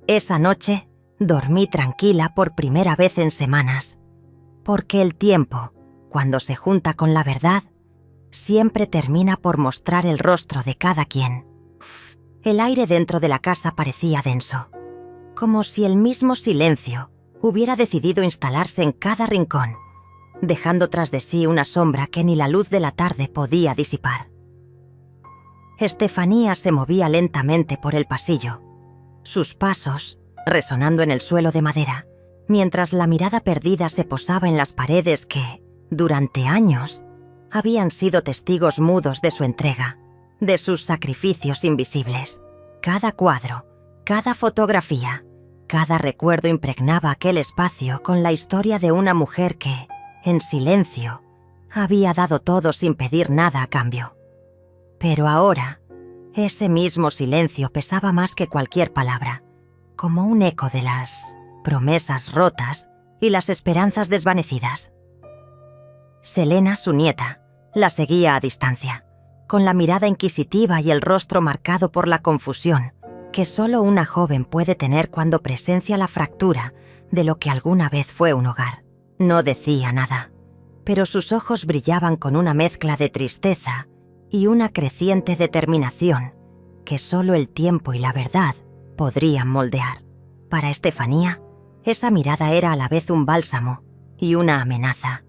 Esa noche dormí tranquila por primera vez en semanas, porque el tiempo, cuando se junta con la verdad, siempre termina por mostrar el rostro de cada quien. El aire dentro de la casa parecía denso, como si el mismo silencio hubiera decidido instalarse en cada rincón, dejando tras de sí una sombra que ni la luz de la tarde podía disipar. Estefanía se movía lentamente por el pasillo, sus pasos resonando en el suelo de madera, mientras la mirada perdida se posaba en las paredes que, durante años, habían sido testigos mudos de su entrega, de sus sacrificios invisibles. Cada cuadro, cada fotografía, cada recuerdo impregnaba aquel espacio con la historia de una mujer que, en silencio, había dado todo sin pedir nada a cambio. Pero ahora, ese mismo silencio pesaba más que cualquier palabra, como un eco de las promesas rotas y las esperanzas desvanecidas. Selena, su nieta, la seguía a distancia, con la mirada inquisitiva y el rostro marcado por la confusión que solo una joven puede tener cuando presencia la fractura de lo que alguna vez fue un hogar. No decía nada, pero sus ojos brillaban con una mezcla de tristeza y una creciente determinación que solo el tiempo y la verdad podrían moldear. Para Estefanía, esa mirada era a la vez un bálsamo y una amenaza,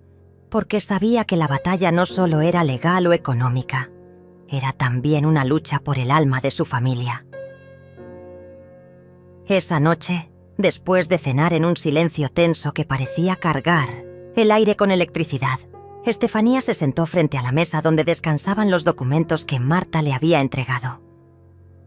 porque sabía que la batalla no solo era legal o económica, era también una lucha por el alma de su familia. Esa noche, después de cenar en un silencio tenso que parecía cargar el aire con electricidad, Estefanía se sentó frente a la mesa donde descansaban los documentos que Marta le había entregado.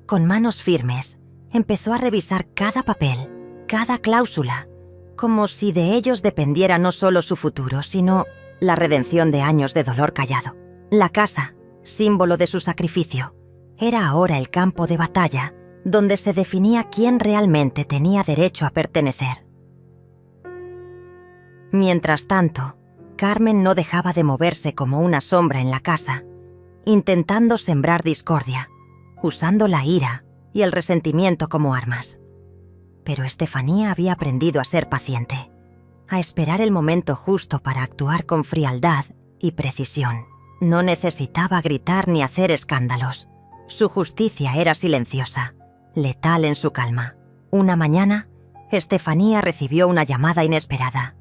Con manos firmes, empezó a revisar cada papel, cada cláusula, como si de ellos dependiera no solo su futuro, sino la redención de años de dolor callado. La casa, símbolo de su sacrificio, era ahora el campo de batalla donde se definía quién realmente tenía derecho a pertenecer. Mientras tanto, Carmen no dejaba de moverse como una sombra en la casa, intentando sembrar discordia, usando la ira y el resentimiento como armas. Pero Estefanía había aprendido a ser paciente, a esperar el momento justo para actuar con frialdad y precisión. No necesitaba gritar ni hacer escándalos. Su justicia era silenciosa, letal en su calma. Una mañana, Estefanía recibió una llamada inesperada.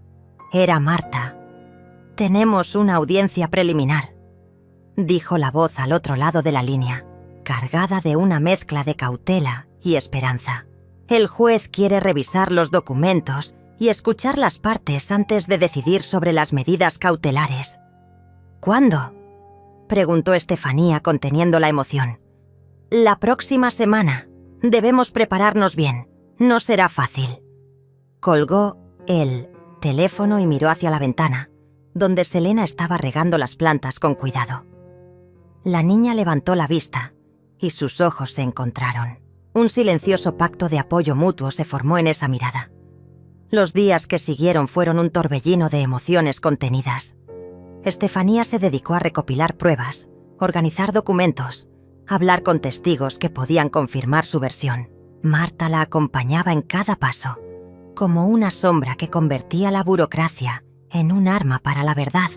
Era Marta. «Tenemos una audiencia preliminar», dijo la voz al otro lado de la línea, cargada de una mezcla de cautela y esperanza. «El juez quiere revisar los documentos y escuchar las partes antes de decidir sobre las medidas cautelares». «¿Cuándo?», preguntó Estefanía conteniendo la emoción. «La próxima semana. Debemos prepararnos bien. No será fácil». Colgó el teléfono y miró hacia la ventana, donde Selena estaba regando las plantas con cuidado. La niña levantó la vista y sus ojos se encontraron. Un silencioso pacto de apoyo mutuo se formó en esa mirada. Los días que siguieron fueron un torbellino de emociones contenidas. Estefanía se dedicó a recopilar pruebas, organizar documentos, hablar con testigos que podían confirmar su versión. Marta la acompañaba en cada paso, como una sombra que convertía la burocracia en un arma para la verdad.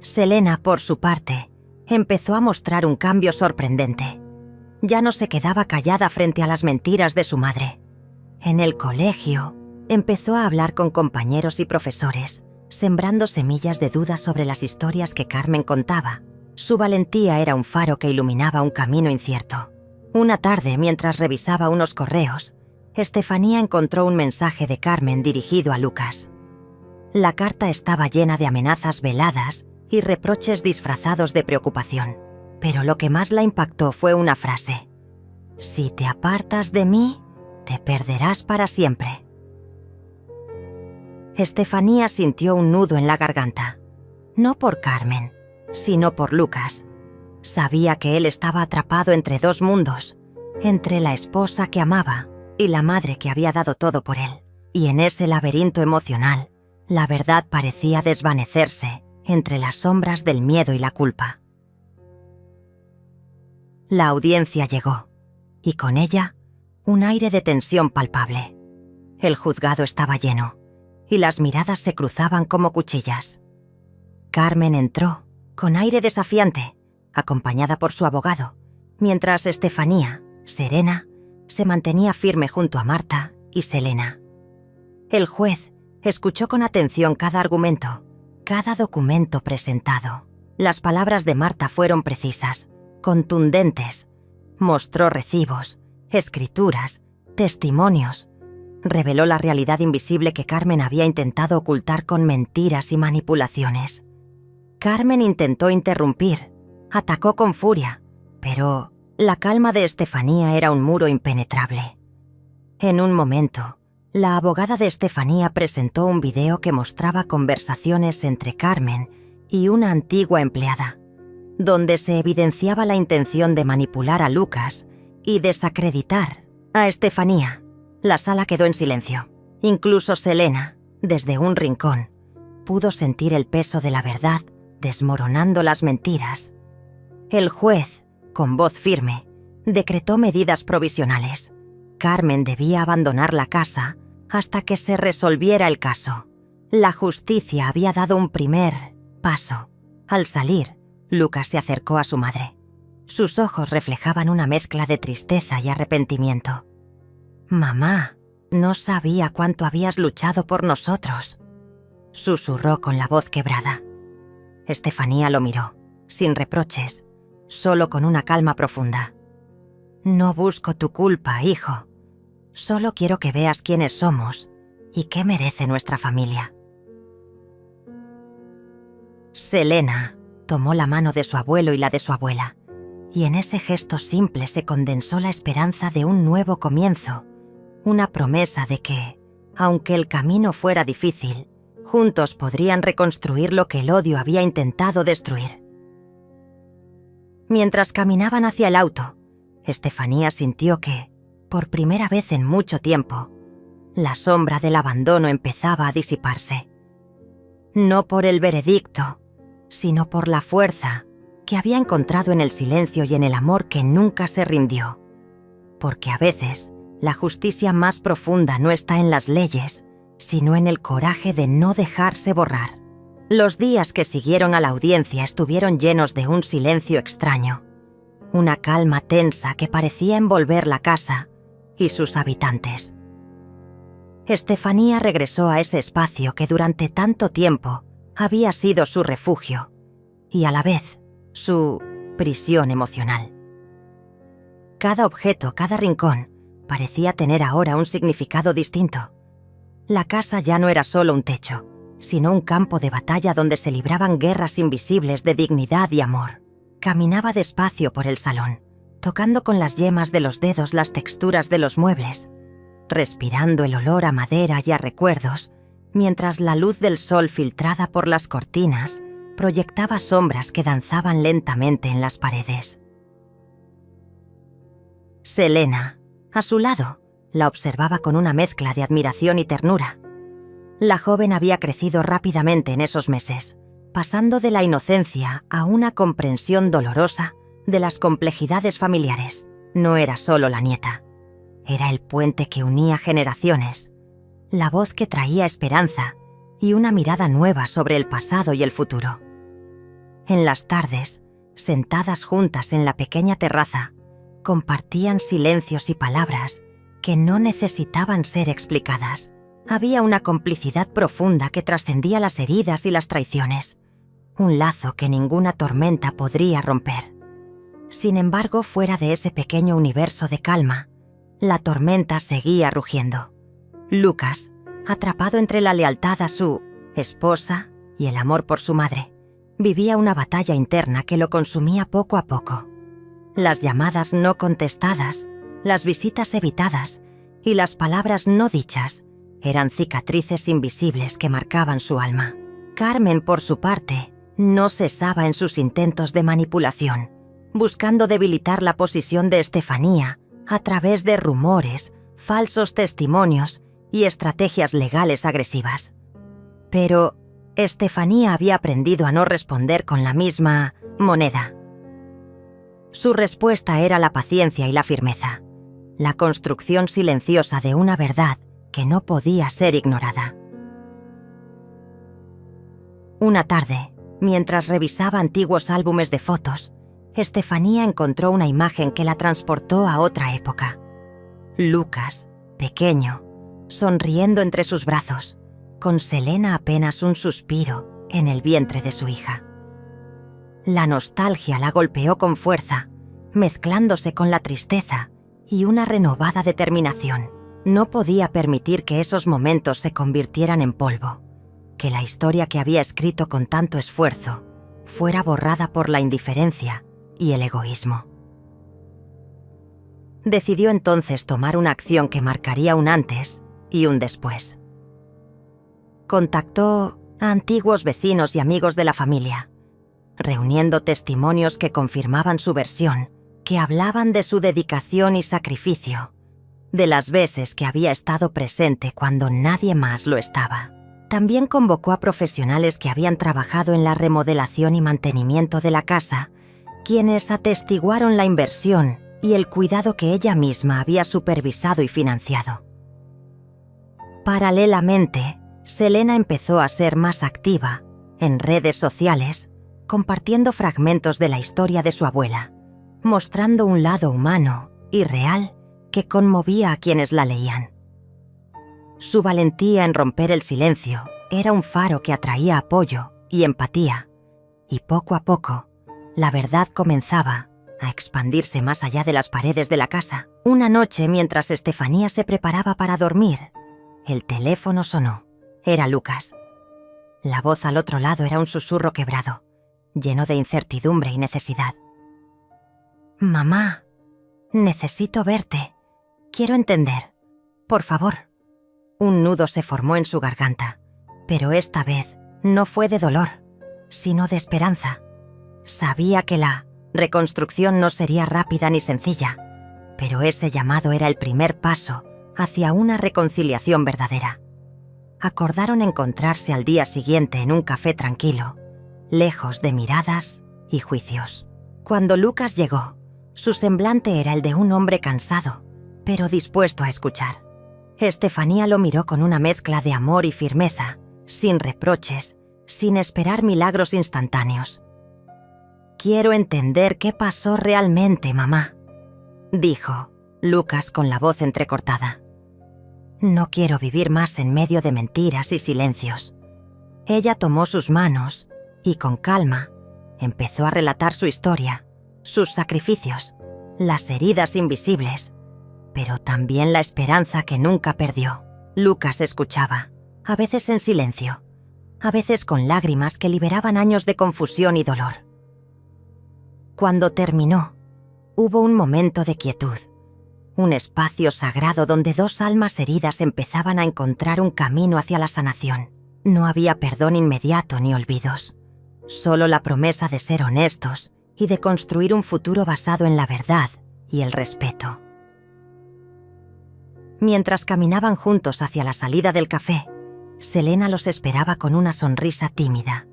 Selena, por su parte, empezó a mostrar un cambio sorprendente. Ya no se quedaba callada frente a las mentiras de su madre. En el colegio, empezó a hablar con compañeros y profesores, sembrando semillas de dudas sobre las historias que Carmen contaba. Su valentía era un faro que iluminaba un camino incierto. Una tarde, mientras revisaba unos correos, Estefanía encontró un mensaje de Carmen dirigido a Lucas. La carta estaba llena de amenazas veladas y reproches disfrazados de preocupación. Pero lo que más la impactó fue una frase: «Si te apartas de mí, te perderás para siempre». Estefanía sintió un nudo en la garganta, no por Carmen, sino por Lucas. Sabía que él estaba atrapado entre dos mundos, entre la esposa que amaba y la madre que había dado todo por él. Y en ese laberinto emocional, la verdad parecía desvanecerse entre las sombras del miedo y la culpa. La audiencia llegó, y con ella, un aire de tensión palpable. El juzgado estaba lleno, y las miradas se cruzaban como cuchillas. Carmen entró, con aire desafiante, acompañada por su abogado, mientras Estefanía, serena, se mantenía firme junto a Marta y Selena. El juez escuchó con atención cada argumento, cada documento presentado. Las palabras de Marta fueron precisas, contundentes. Mostró recibos, escrituras, testimonios. Reveló la realidad invisible que Carmen había intentado ocultar con mentiras y manipulaciones. Carmen intentó interrumpir, Atacó con furia, pero la calma de Estefanía era un muro impenetrable. En un momento, la abogada de Estefanía presentó un video que mostraba conversaciones entre Carmen y una antigua empleada, donde se evidenciaba la intención de manipular a Lucas y desacreditar a Estefanía. La sala quedó en silencio. Incluso Selena, desde un rincón, pudo sentir el peso de la verdad desmoronando las mentiras. El juez, con voz firme, decretó medidas provisionales. Carmen debía abandonar la casa hasta que se resolviera el caso. La justicia había dado un primer paso. Al salir, Lucas se acercó a su madre. Sus ojos reflejaban una mezcla de tristeza y arrepentimiento. «Mamá, no sabía cuánto habías luchado por nosotros», susurró con la voz quebrada. Estefanía lo miró, sin reproches, solo con una calma profunda. «No busco tu culpa, hijo. Solo quiero que veas quiénes somos y qué merece nuestra familia». Selena tomó la mano de su abuelo y la de su abuela, y en ese gesto simple se condensó la esperanza de un nuevo comienzo, una promesa de que, aunque el camino fuera difícil, juntos podrían reconstruir lo que el odio había intentado destruir. Mientras caminaban hacia el auto, Estefanía sintió que, por primera vez en mucho tiempo, la sombra del abandono empezaba a disiparse. No por el veredicto, sino por la fuerza que había encontrado en el silencio y en el amor que nunca se rindió. Porque a veces, la justicia más profunda no está en las leyes, sino en el coraje de no dejarse borrar. Los días que siguieron a la audiencia estuvieron llenos de un silencio extraño, una calma tensa que parecía envolver la casa y sus habitantes. Estefanía regresó a ese espacio que durante tanto tiempo había sido su refugio y a la vez su prisión emocional. Cada objeto, cada rincón, parecía tener ahora un significado distinto. La casa ya no era solo un techo, sino un campo de batalla donde se libraban guerras invisibles de dignidad y amor. Caminaba despacio por el salón, tocando con las yemas de los dedos las texturas de los muebles, respirando el olor a madera y a recuerdos, mientras la luz del sol filtrada por las cortinas proyectaba sombras que danzaban lentamente en las paredes. Selena, a su lado, la observaba con una mezcla de admiración y ternura. La joven había crecido rápidamente en esos meses, pasando de la inocencia a una comprensión dolorosa de las complejidades familiares. No era solo la nieta, era el puente que unía generaciones, la voz que traía esperanza y una mirada nueva sobre el pasado y el futuro. En las tardes, sentadas juntas en la pequeña terraza, compartían silencios y palabras que no necesitaban ser explicadas. Había una complicidad profunda que trascendía las heridas y las traiciones, un lazo que ninguna tormenta podría romper. Sin embargo, fuera de ese pequeño universo de calma, la tormenta seguía rugiendo. Lucas, atrapado entre la lealtad a su esposa y el amor por su madre, vivía una batalla interna que lo consumía poco a poco. Las llamadas no contestadas, las visitas evitadas y las palabras no dichas eran cicatrices invisibles que marcaban su alma. Carmen, por su parte, no cesaba en sus intentos de manipulación, buscando debilitar la posición de Estefanía a través de rumores, falsos testimonios y estrategias legales agresivas. Pero Estefanía había aprendido a no responder con la misma moneda. Su respuesta era la paciencia y la firmeza, la construcción silenciosa de una verdad que no podía ser ignorada. Una tarde, mientras revisaba antiguos álbumes de fotos, Estefanía encontró una imagen que la transportó a otra época. Lucas, pequeño, sonriendo entre sus brazos, con Selena apenas un suspiro en el vientre de su hija. La nostalgia la golpeó con fuerza, mezclándose con la tristeza y una renovada determinación. No podía permitir que esos momentos se convirtieran en polvo, que la historia que había escrito con tanto esfuerzo fuera borrada por la indiferencia y el egoísmo. Decidió entonces tomar una acción que marcaría un antes y un después. Contactó a antiguos vecinos y amigos de la familia, reuniendo testimonios que confirmaban su versión, que hablaban de su dedicación y sacrificio, de las veces que había estado presente cuando nadie más lo estaba. También convocó a profesionales que habían trabajado en la remodelación y mantenimiento de la casa, quienes atestiguaron la inversión y el cuidado que ella misma había supervisado y financiado. Paralelamente, Selena empezó a ser más activa en redes sociales, compartiendo fragmentos de la historia de su abuela, mostrando un lado humano y real que conmovía a quienes la leían. Su valentía en romper el silencio era un faro que atraía apoyo y empatía, y poco a poco, la verdad comenzaba a expandirse más allá de las paredes de la casa. Una noche, mientras Estefanía se preparaba para dormir, el teléfono sonó. Era Lucas. La voz al otro lado era un susurro quebrado, lleno de incertidumbre y necesidad. «Mamá, necesito verte. Quiero entender. Por favor». Un nudo se formó en su garganta, pero esta vez no fue de dolor, sino de esperanza. Sabía que la reconstrucción no sería rápida ni sencilla, pero ese llamado era el primer paso hacia una reconciliación verdadera. Acordaron encontrarse al día siguiente en un café tranquilo, lejos de miradas y juicios. Cuando Lucas llegó, su semblante era el de un hombre cansado, pero dispuesto a escuchar. Estefanía lo miró con una mezcla de amor y firmeza, sin reproches, sin esperar milagros instantáneos. «Quiero entender qué pasó realmente, mamá», dijo Lucas con la voz entrecortada. «No quiero vivir más en medio de mentiras y silencios». Ella tomó sus manos y, con calma, empezó a relatar su historia, sus sacrificios, las heridas invisibles, pero también la esperanza que nunca perdió. Lucas escuchaba, a veces en silencio, a veces con lágrimas que liberaban años de confusión y dolor. Cuando terminó, hubo un momento de quietud, un espacio sagrado donde dos almas heridas empezaban a encontrar un camino hacia la sanación. No había perdón inmediato ni olvidos, solo la promesa de ser honestos y de construir un futuro basado en la verdad y el respeto. Mientras caminaban juntos hacia la salida del café, Selena los esperaba con una sonrisa tímida,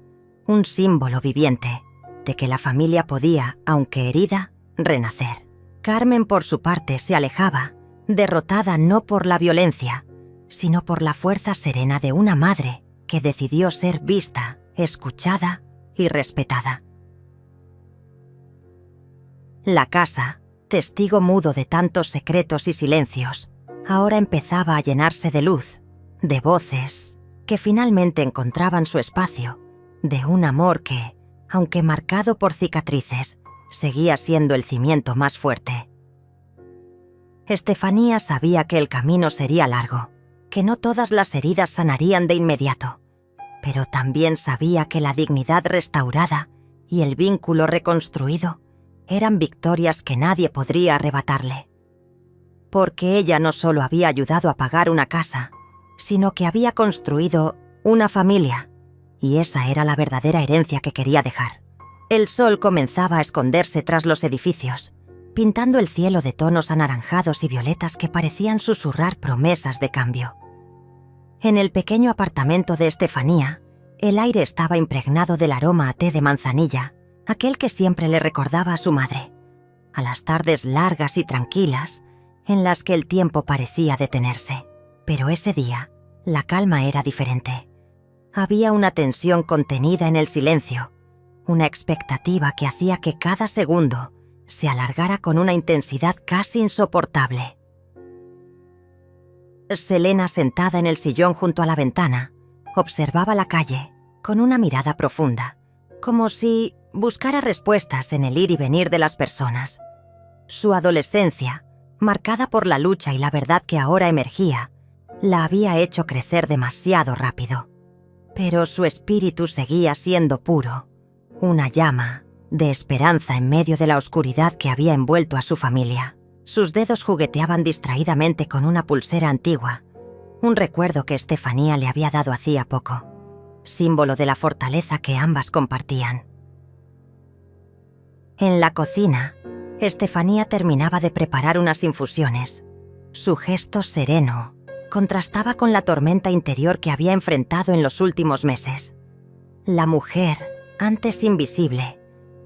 un símbolo viviente de que la familia podía, aunque herida, renacer. Carmen, por su parte, se alejaba, derrotada no por la violencia, sino por la fuerza serena de una madre que decidió ser vista, escuchada y respetada. La casa, testigo mudo de tantos secretos y silencios, ahora empezaba a llenarse de luz, de voces que finalmente encontraban su espacio, de un amor que, aunque marcado por cicatrices, seguía siendo el cimiento más fuerte. Estefanía sabía que el camino sería largo, que no todas las heridas sanarían de inmediato, pero también sabía que la dignidad restaurada y el vínculo reconstruido eran victorias que nadie podría arrebatarle. Porque ella no solo había ayudado a pagar una casa, sino que había construido una familia, y esa era la verdadera herencia que quería dejar. El sol comenzaba a esconderse tras los edificios, pintando el cielo de tonos anaranjados y violetas que parecían susurrar promesas de cambio. En el pequeño apartamento de Estefanía, el aire estaba impregnado del aroma a té de manzanilla, aquel que siempre le recordaba a su madre, a las tardes largas y tranquilas en las que el tiempo parecía detenerse. Pero ese día, la calma era diferente. Había una tensión contenida en el silencio, una expectativa que hacía que cada segundo se alargara con una intensidad casi insoportable. Selena, sentada en el sillón junto a la ventana, observaba la calle con una mirada profunda, como si buscara respuestas en el ir y venir de las personas. Su adolescencia, marcada por la lucha y la verdad que ahora emergía, la había hecho crecer demasiado rápido. Pero su espíritu seguía siendo puro, una llama de esperanza en medio de la oscuridad que había envuelto a su familia. Sus dedos jugueteaban distraídamente con una pulsera antigua, un recuerdo que Estefanía le había dado hacía poco, símbolo de la fortaleza que ambas compartían. En la cocina, Estefanía terminaba de preparar unas infusiones. Su gesto sereno contrastaba con la tormenta interior que había enfrentado en los últimos meses. La mujer, antes invisible,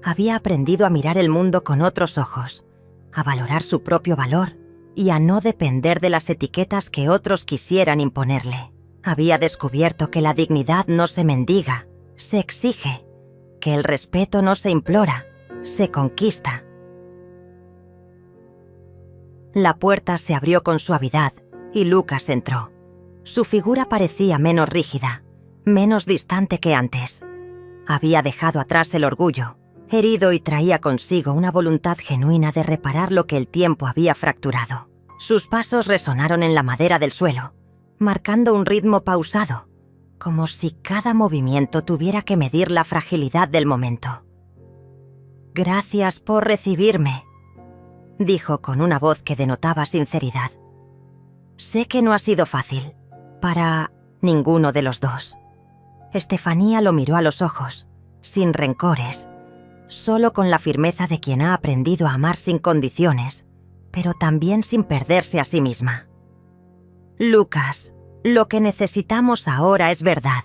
había aprendido a mirar el mundo con otros ojos, a valorar su propio valor y a no depender de las etiquetas que otros quisieran imponerle. Había descubierto que la dignidad no se mendiga, se exige, que el respeto no se implora, se conquista. La puerta se abrió con suavidad y Lucas entró. Su figura parecía menos rígida, menos distante que antes. Había dejado atrás el orgullo, herido, y traía consigo una voluntad genuina de reparar lo que el tiempo había fracturado. Sus pasos resonaron en la madera del suelo, marcando un ritmo pausado, como si cada movimiento tuviera que medir la fragilidad del momento. «Gracias por recibirme», dijo con una voz que denotaba sinceridad. «Sé que no ha sido fácil, para ninguno de los dos». Estefanía lo miró a los ojos, sin rencores, solo con la firmeza de quien ha aprendido a amar sin condiciones, pero también sin perderse a sí misma. «Lucas, lo que necesitamos ahora es verdad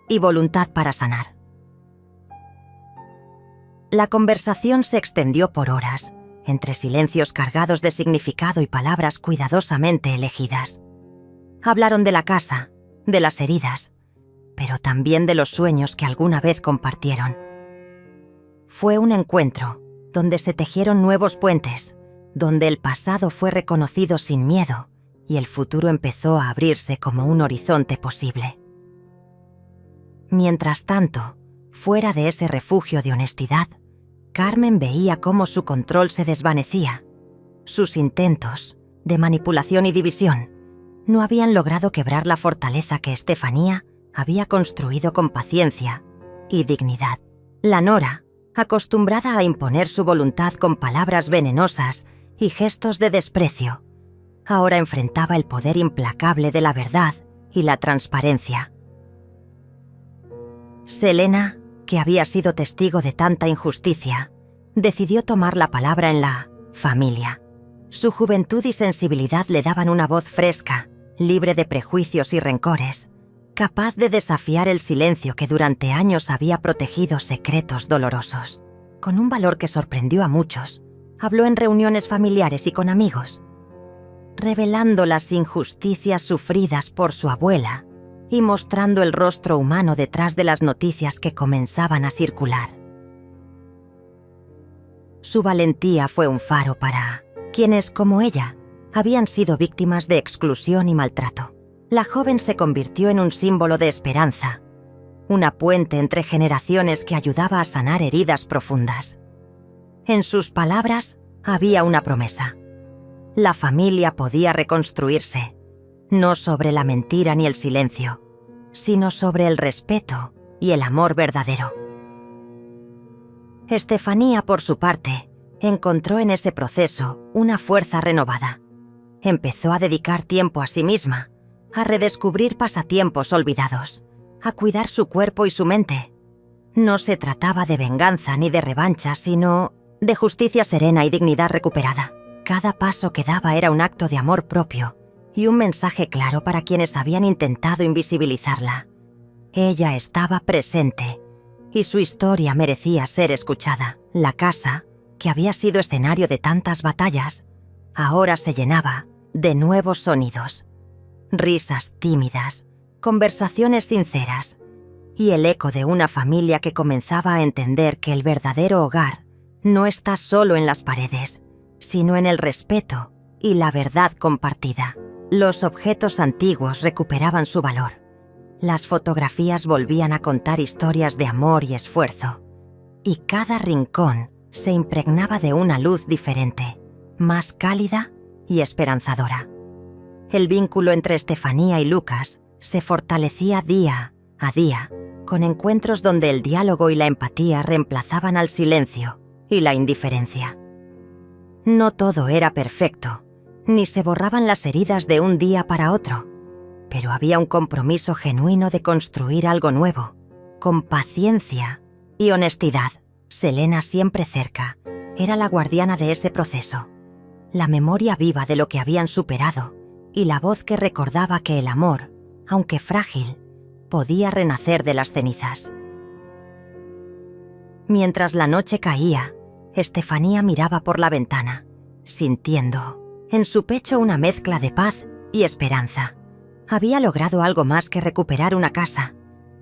y voluntad para sanar». La conversación se extendió por horas, entre silencios cargados de significado y palabras cuidadosamente elegidas. Hablaron de la casa, de las heridas, pero también de los sueños que alguna vez compartieron. Fue un encuentro donde se tejieron nuevos puentes, donde el pasado fue reconocido sin miedo y el futuro empezó a abrirse como un horizonte posible. Mientras tanto, fuera de ese refugio de honestidad, Carmen veía cómo su control se desvanecía. Sus intentos de manipulación y división no habían logrado quebrar la fortaleza que Estefanía había construido con paciencia y dignidad. La nora, acostumbrada a imponer su voluntad con palabras venenosas y gestos de desprecio, ahora enfrentaba el poder implacable de la verdad y la transparencia. Selena, que había sido testigo de tanta injusticia, decidió tomar la palabra en la familia. Su juventud y sensibilidad le daban una voz fresca, libre de prejuicios y rencores, capaz de desafiar el silencio que durante años había protegido secretos dolorosos. Con un valor que sorprendió a muchos, habló en reuniones familiares y con amigos, revelando las injusticias sufridas por su abuela y mostrando el rostro humano detrás de las noticias que comenzaban a circular. Su valentía fue un faro para quienes, como ella, habían sido víctimas de exclusión y maltrato. La joven se convirtió en un símbolo de esperanza, una puente entre generaciones que ayudaba a sanar heridas profundas. En sus palabras había una promesa. La familia podía reconstruirse, no sobre la mentira ni el silencio, sino sobre el respeto y el amor verdadero. Estefanía, por su parte, encontró en ese proceso una fuerza renovada. Empezó a dedicar tiempo a sí misma, a redescubrir pasatiempos olvidados, a cuidar su cuerpo y su mente. No se trataba de venganza ni de revancha, sino de justicia serena y dignidad recuperada. Cada paso que daba era un acto de amor propio y un mensaje claro para quienes habían intentado invisibilizarla. Ella estaba presente y su historia merecía ser escuchada. La casa, que había sido escenario de tantas batallas, ahora se llenaba de nuevos sonidos. Risas tímidas, conversaciones sinceras y el eco de una familia que comenzaba a entender que el verdadero hogar no está solo en las paredes, sino en el respeto y la verdad compartida. Los objetos antiguos recuperaban su valor. Las fotografías volvían a contar historias de amor y esfuerzo, y cada rincón se impregnaba de una luz diferente, más cálida y esperanzadora. El vínculo entre Estefanía y Lucas se fortalecía día a día, con encuentros donde el diálogo y la empatía reemplazaban al silencio y la indiferencia. No todo era perfecto, ni se borraban las heridas de un día para otro, pero había un compromiso genuino de construir algo nuevo, con paciencia y honestidad. Selena, siempre cerca, era la guardiana de ese proceso, la memoria viva de lo que habían superado y la voz que recordaba que el amor, aunque frágil, podía renacer de las cenizas. Mientras la noche caía, Estefanía miraba por la ventana, sintiendo en su pecho una mezcla de paz y esperanza. Había logrado algo más que recuperar una casa.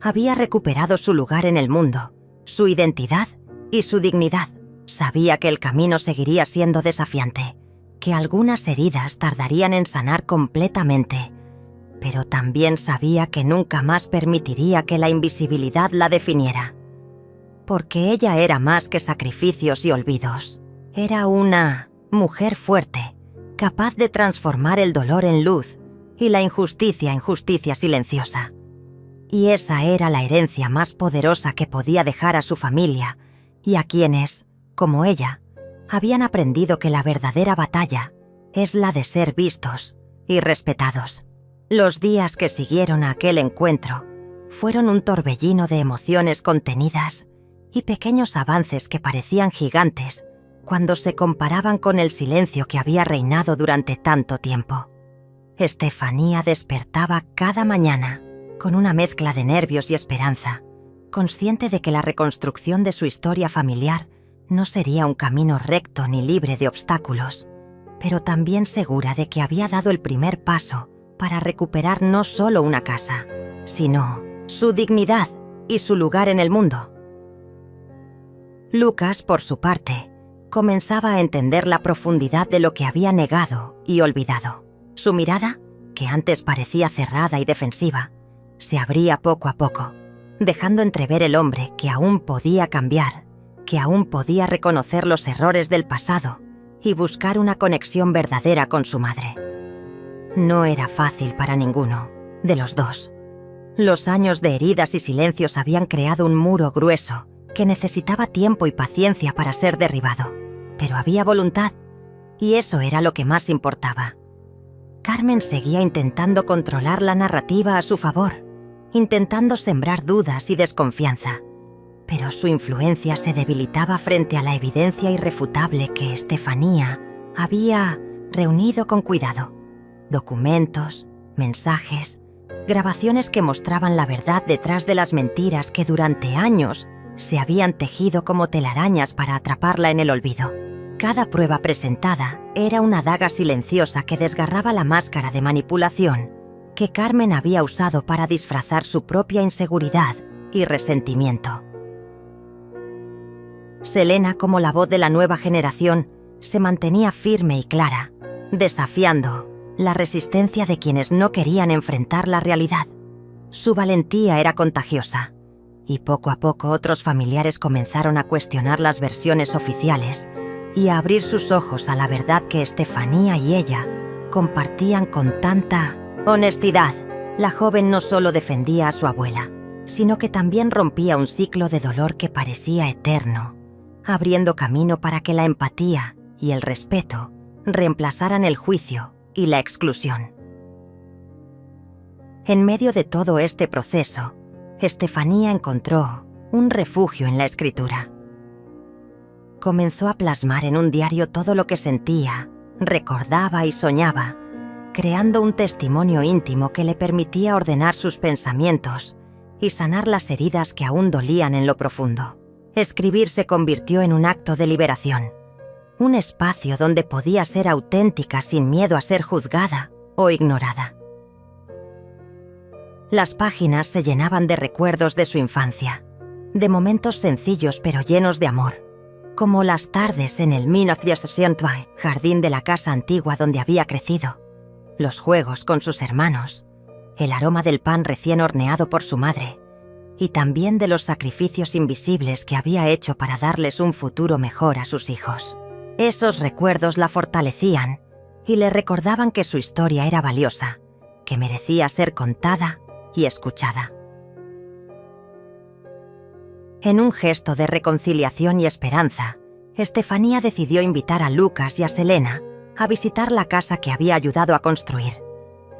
Había recuperado su lugar en el mundo, su identidad y su dignidad. Sabía que el camino seguiría siendo desafiante, que algunas heridas tardarían en sanar completamente, pero también sabía que nunca más permitiría que la invisibilidad la definiera. Porque ella era más que sacrificios y olvidos. Era una mujer fuerte, capaz de transformar el dolor en luz y la injusticia en justicia silenciosa. Y esa era la herencia más poderosa que podía dejar a su familia y a quienes, como ella, habían aprendido que la verdadera batalla es la de ser vistos y respetados. Los días que siguieron a aquel encuentro fueron un torbellino de emociones contenidas y pequeños avances que parecían gigantes cuando se comparaban con el silencio que había reinado durante tanto tiempo. Estefanía despertaba cada mañana con una mezcla de nervios y esperanza, consciente de que la reconstrucción de su historia familiar no sería un camino recto ni libre de obstáculos, pero también segura de que había dado el primer paso para recuperar no solo una casa, sino su dignidad y su lugar en el mundo. Lucas, por su parte, comenzaba a entender la profundidad de lo que había negado y olvidado. Su mirada, que antes parecía cerrada y defensiva, se abría poco a poco, dejando entrever el hombre que aún podía cambiar, que aún podía reconocer los errores del pasado y buscar una conexión verdadera con su madre. No era fácil para ninguno de los dos. Los años de heridas y silencios habían creado un muro grueso que necesitaba tiempo y paciencia para ser derribado. Pero había voluntad, y eso era lo que más importaba. Carmen seguía intentando controlar la narrativa a su favor, intentando sembrar dudas y desconfianza, pero su influencia se debilitaba frente a la evidencia irrefutable que Estefanía había reunido con cuidado. Documentos, mensajes, grabaciones que mostraban la verdad detrás de las mentiras que durante años se habían tejido como telarañas para atraparla en el olvido. Cada prueba presentada era una daga silenciosa que desgarraba la máscara de manipulación que Carmen había usado para disfrazar su propia inseguridad y resentimiento. Selena, como la voz de la nueva generación, se mantenía firme y clara, desafiando la resistencia de quienes no querían enfrentar la realidad. Su valentía era contagiosa, y poco a poco otros familiares comenzaron a cuestionar las versiones oficiales y a abrir sus ojos a la verdad que Estefanía y ella compartían con tanta honestidad. La joven no solo defendía a su abuela, sino que también rompía un ciclo de dolor que parecía eterno, abriendo camino para que la empatía y el respeto reemplazaran el juicio y la exclusión. En medio de todo este proceso, Estefanía encontró un refugio en la escritura. Comenzó a plasmar en un diario todo lo que sentía, recordaba y soñaba, creando un testimonio íntimo que le permitía ordenar sus pensamientos y sanar las heridas que aún dolían en lo profundo. Escribir se convirtió en un acto de liberación, un espacio donde podía ser auténtica sin miedo a ser juzgada o ignorada. Las páginas se llenaban de recuerdos de su infancia, de momentos sencillos pero llenos de amor, como las tardes en el 1962, jardín de la casa antigua donde había crecido, los juegos con sus hermanos, el aroma del pan recién horneado por su madre, y también de los sacrificios invisibles que había hecho para darles un futuro mejor a sus hijos. Esos recuerdos la fortalecían y le recordaban que su historia era valiosa, que merecía ser contada y escuchada. En un gesto de reconciliación y esperanza, Estefanía decidió invitar a Lucas y a Selena a visitar la casa que había ayudado a construir,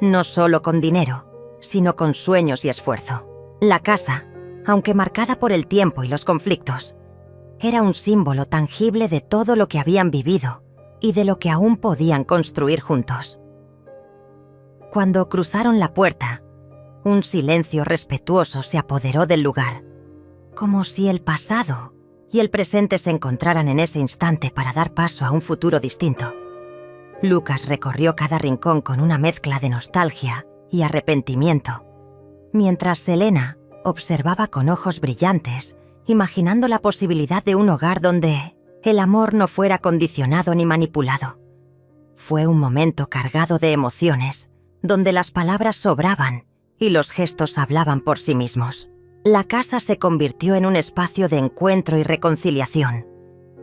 no solo con dinero, sino con sueños y esfuerzo. La casa, aunque marcada por el tiempo y los conflictos, era un símbolo tangible de todo lo que habían vivido y de lo que aún podían construir juntos. Cuando cruzaron la puerta, un silencio respetuoso se apoderó del lugar, como si el pasado y el presente se encontraran en ese instante para dar paso a un futuro distinto. Lucas recorrió cada rincón con una mezcla de nostalgia y arrepentimiento, mientras Selena observaba con ojos brillantes, imaginando la posibilidad de un hogar donde el amor no fuera condicionado ni manipulado. Fue un momento cargado de emociones, donde las palabras sobraban y los gestos hablaban por sí mismos. La casa se convirtió en un espacio de encuentro y reconciliación,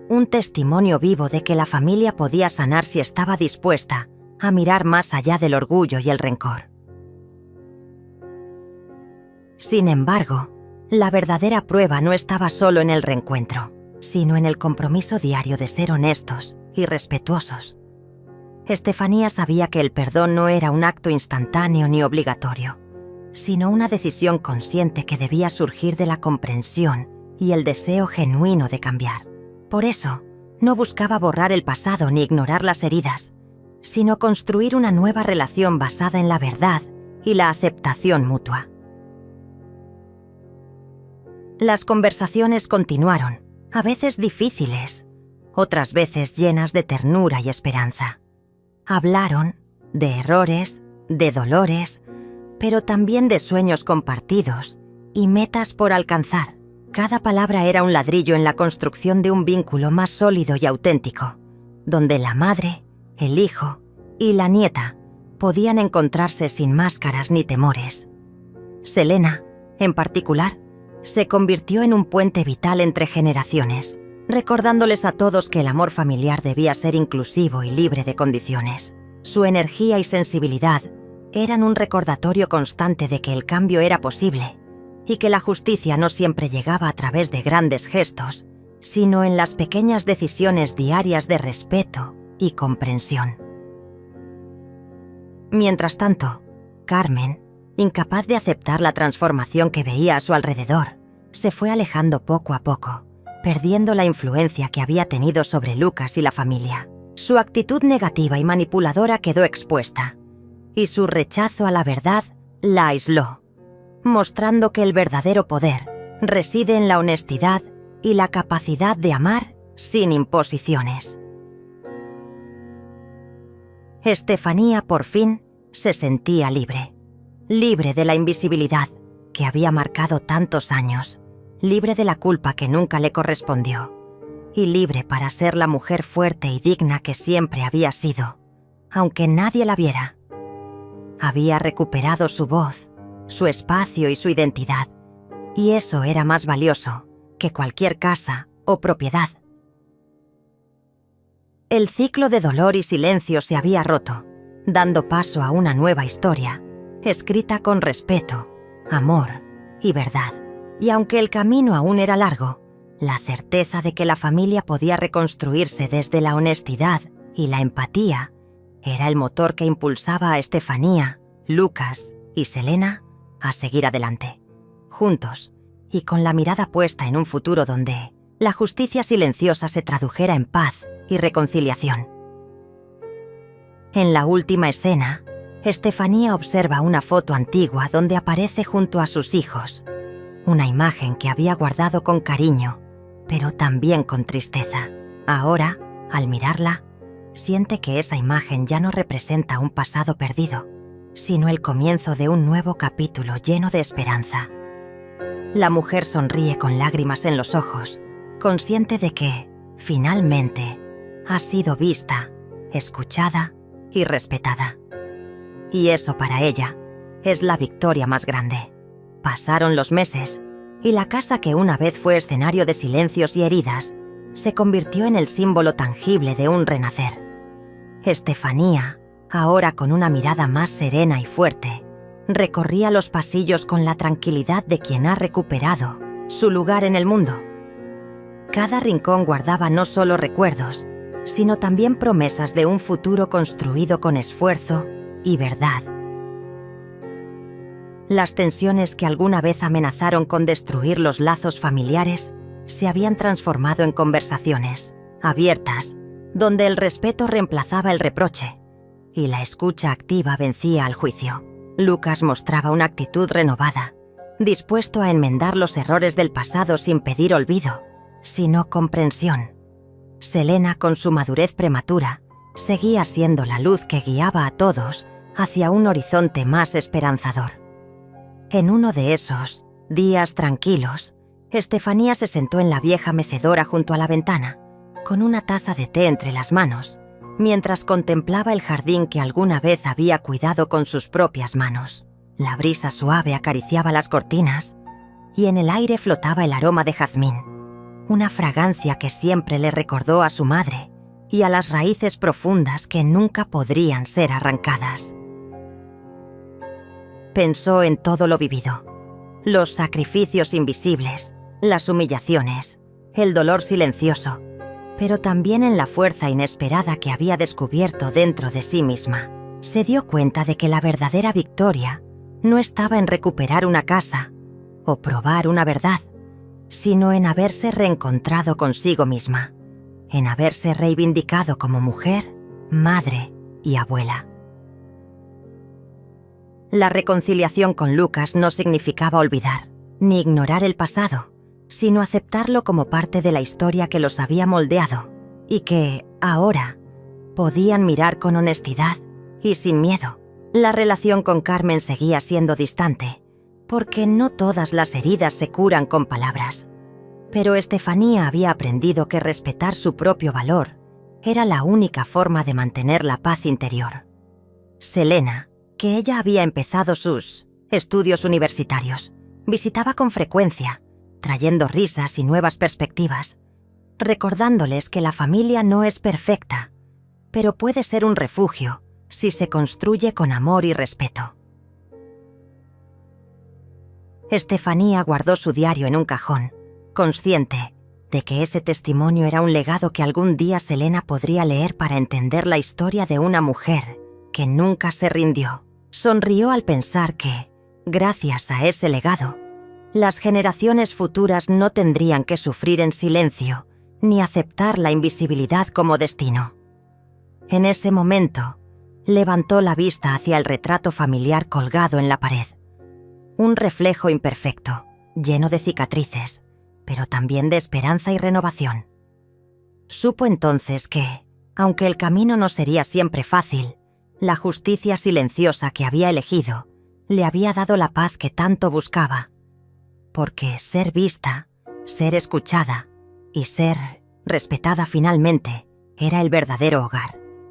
un testimonio vivo de que la familia podía sanar si estaba dispuesta a mirar más allá del orgullo y el rencor. Sin embargo, la verdadera prueba no estaba solo en el reencuentro, sino en el compromiso diario de ser honestos y respetuosos. Estefanía sabía que el perdón no era un acto instantáneo ni obligatorio, sino una decisión consciente que debía surgir de la comprensión y el deseo genuino de cambiar. Por eso, no buscaba borrar el pasado ni ignorar las heridas, sino construir una nueva relación basada en la verdad y la aceptación mutua. Las conversaciones continuaron, a veces difíciles, otras veces llenas de ternura y esperanza. Hablaron de errores, de dolores, pero también de sueños compartidos y metas por alcanzar. Cada palabra era un ladrillo en la construcción de un vínculo más sólido y auténtico, donde la madre, el hijo y la nieta podían encontrarse sin máscaras ni temores. Selena, en particular, se convirtió en un puente vital entre generaciones, recordándoles a todos que el amor familiar debía ser inclusivo y libre de condiciones. Su energía y sensibilidad eran un recordatorio constante de que el cambio era posible y que la justicia no siempre llegaba a través de grandes gestos, sino en las pequeñas decisiones diarias de respeto y comprensión. Mientras tanto, Carmen, incapaz de aceptar la transformación que veía a su alrededor, se fue alejando poco a poco, perdiendo la influencia que había tenido sobre Lucas y la familia. Su actitud negativa y manipuladora quedó expuesta, y su rechazo a la verdad la aisló, mostrando que el verdadero poder reside en la honestidad y la capacidad de amar sin imposiciones. Estefanía, por fin, se sentía libre de la invisibilidad que había marcado tantos años, libre de la culpa que nunca le correspondió, y libre para ser la mujer fuerte y digna que siempre había sido, aunque nadie la viera. Había recuperado su voz, su espacio y su identidad, y eso era más valioso que cualquier casa o propiedad. El ciclo de dolor y silencio se había roto, dando paso a una nueva historia, escrita con respeto, amor y verdad. Y aunque el camino aún era largo, la certeza de que la familia podía reconstruirse desde la honestidad y la empatía era el motor que impulsaba a Estefanía, Lucas y Selena a seguir adelante, juntos y con la mirada puesta en un futuro donde la justicia silenciosa se tradujera en paz y reconciliación. En la última escena, Estefanía observa una foto antigua donde aparece junto a sus hijos, una imagen que había guardado con cariño, pero también con tristeza. Ahora, al mirarla, siente que esa imagen ya no representa un pasado perdido, sino el comienzo de un nuevo capítulo lleno de esperanza. La mujer sonríe con lágrimas en los ojos, consciente de que, finalmente, ha sido vista, escuchada y respetada. Y eso para ella es la victoria más grande. Pasaron los meses y la casa que una vez fue escenario de silencios y heridas se convirtió en el símbolo tangible de un renacer. Estefanía, ahora con una mirada más serena y fuerte, recorría los pasillos con la tranquilidad de quien ha recuperado su lugar en el mundo. Cada rincón guardaba no solo recuerdos, sino también promesas de un futuro construido con esfuerzo y verdad. Las tensiones que alguna vez amenazaron con destruir los lazos familiares se habían transformado en conversaciones abiertas, donde el respeto reemplazaba el reproche y la escucha activa vencía al juicio. Lucas mostraba una actitud renovada, dispuesto a enmendar los errores del pasado sin pedir olvido, sino comprensión. Selena, con su madurez prematura, seguía siendo la luz que guiaba a todos hacia un horizonte más esperanzador. En uno de esos días tranquilos, Estefanía se sentó en la vieja mecedora junto a la ventana, con una taza de té entre las manos, mientras contemplaba el jardín que alguna vez había cuidado con sus propias manos. La brisa suave acariciaba las cortinas y en el aire flotaba el aroma de jazmín, una fragancia que siempre le recordó a su madre y a las raíces profundas que nunca podrían ser arrancadas. Pensó en todo lo vivido, los sacrificios invisibles, las humillaciones, el dolor silencioso, pero también en la fuerza inesperada que había descubierto dentro de sí misma. Se dio cuenta de que la verdadera victoria no estaba en recuperar una casa o probar una verdad, sino en haberse reencontrado consigo misma, en haberse reivindicado como mujer, madre y abuela. La reconciliación con Lucas no significaba olvidar, ni ignorar el pasado, sino aceptarlo como parte de la historia que los había moldeado y que, ahora, podían mirar con honestidad y sin miedo. La relación con Carmen seguía siendo distante, porque no todas las heridas se curan con palabras. Pero Estefanía había aprendido que respetar su propio valor era la única forma de mantener la paz interior. Selena, que ella había empezado sus estudios universitarios, visitaba con frecuencia, trayendo risas y nuevas perspectivas, recordándoles que la familia no es perfecta, pero puede ser un refugio si se construye con amor y respeto. Estefanía guardó su diario en un cajón, consciente de que ese testimonio era un legado que algún día Selena podría leer para entender la historia de una mujer que nunca se rindió. Sonrió al pensar que, gracias a ese legado, las generaciones futuras no tendrían que sufrir en silencio ni aceptar la invisibilidad como destino. En ese momento, levantó la vista hacia el retrato familiar colgado en la pared. Un reflejo imperfecto, lleno de cicatrices, pero también de esperanza y renovación. Supo entonces que, aunque el camino no sería siempre fácil, la justicia silenciosa que había elegido le había dado la paz que tanto buscaba, porque ser vista, ser escuchada y ser respetada finalmente era el verdadero hogar.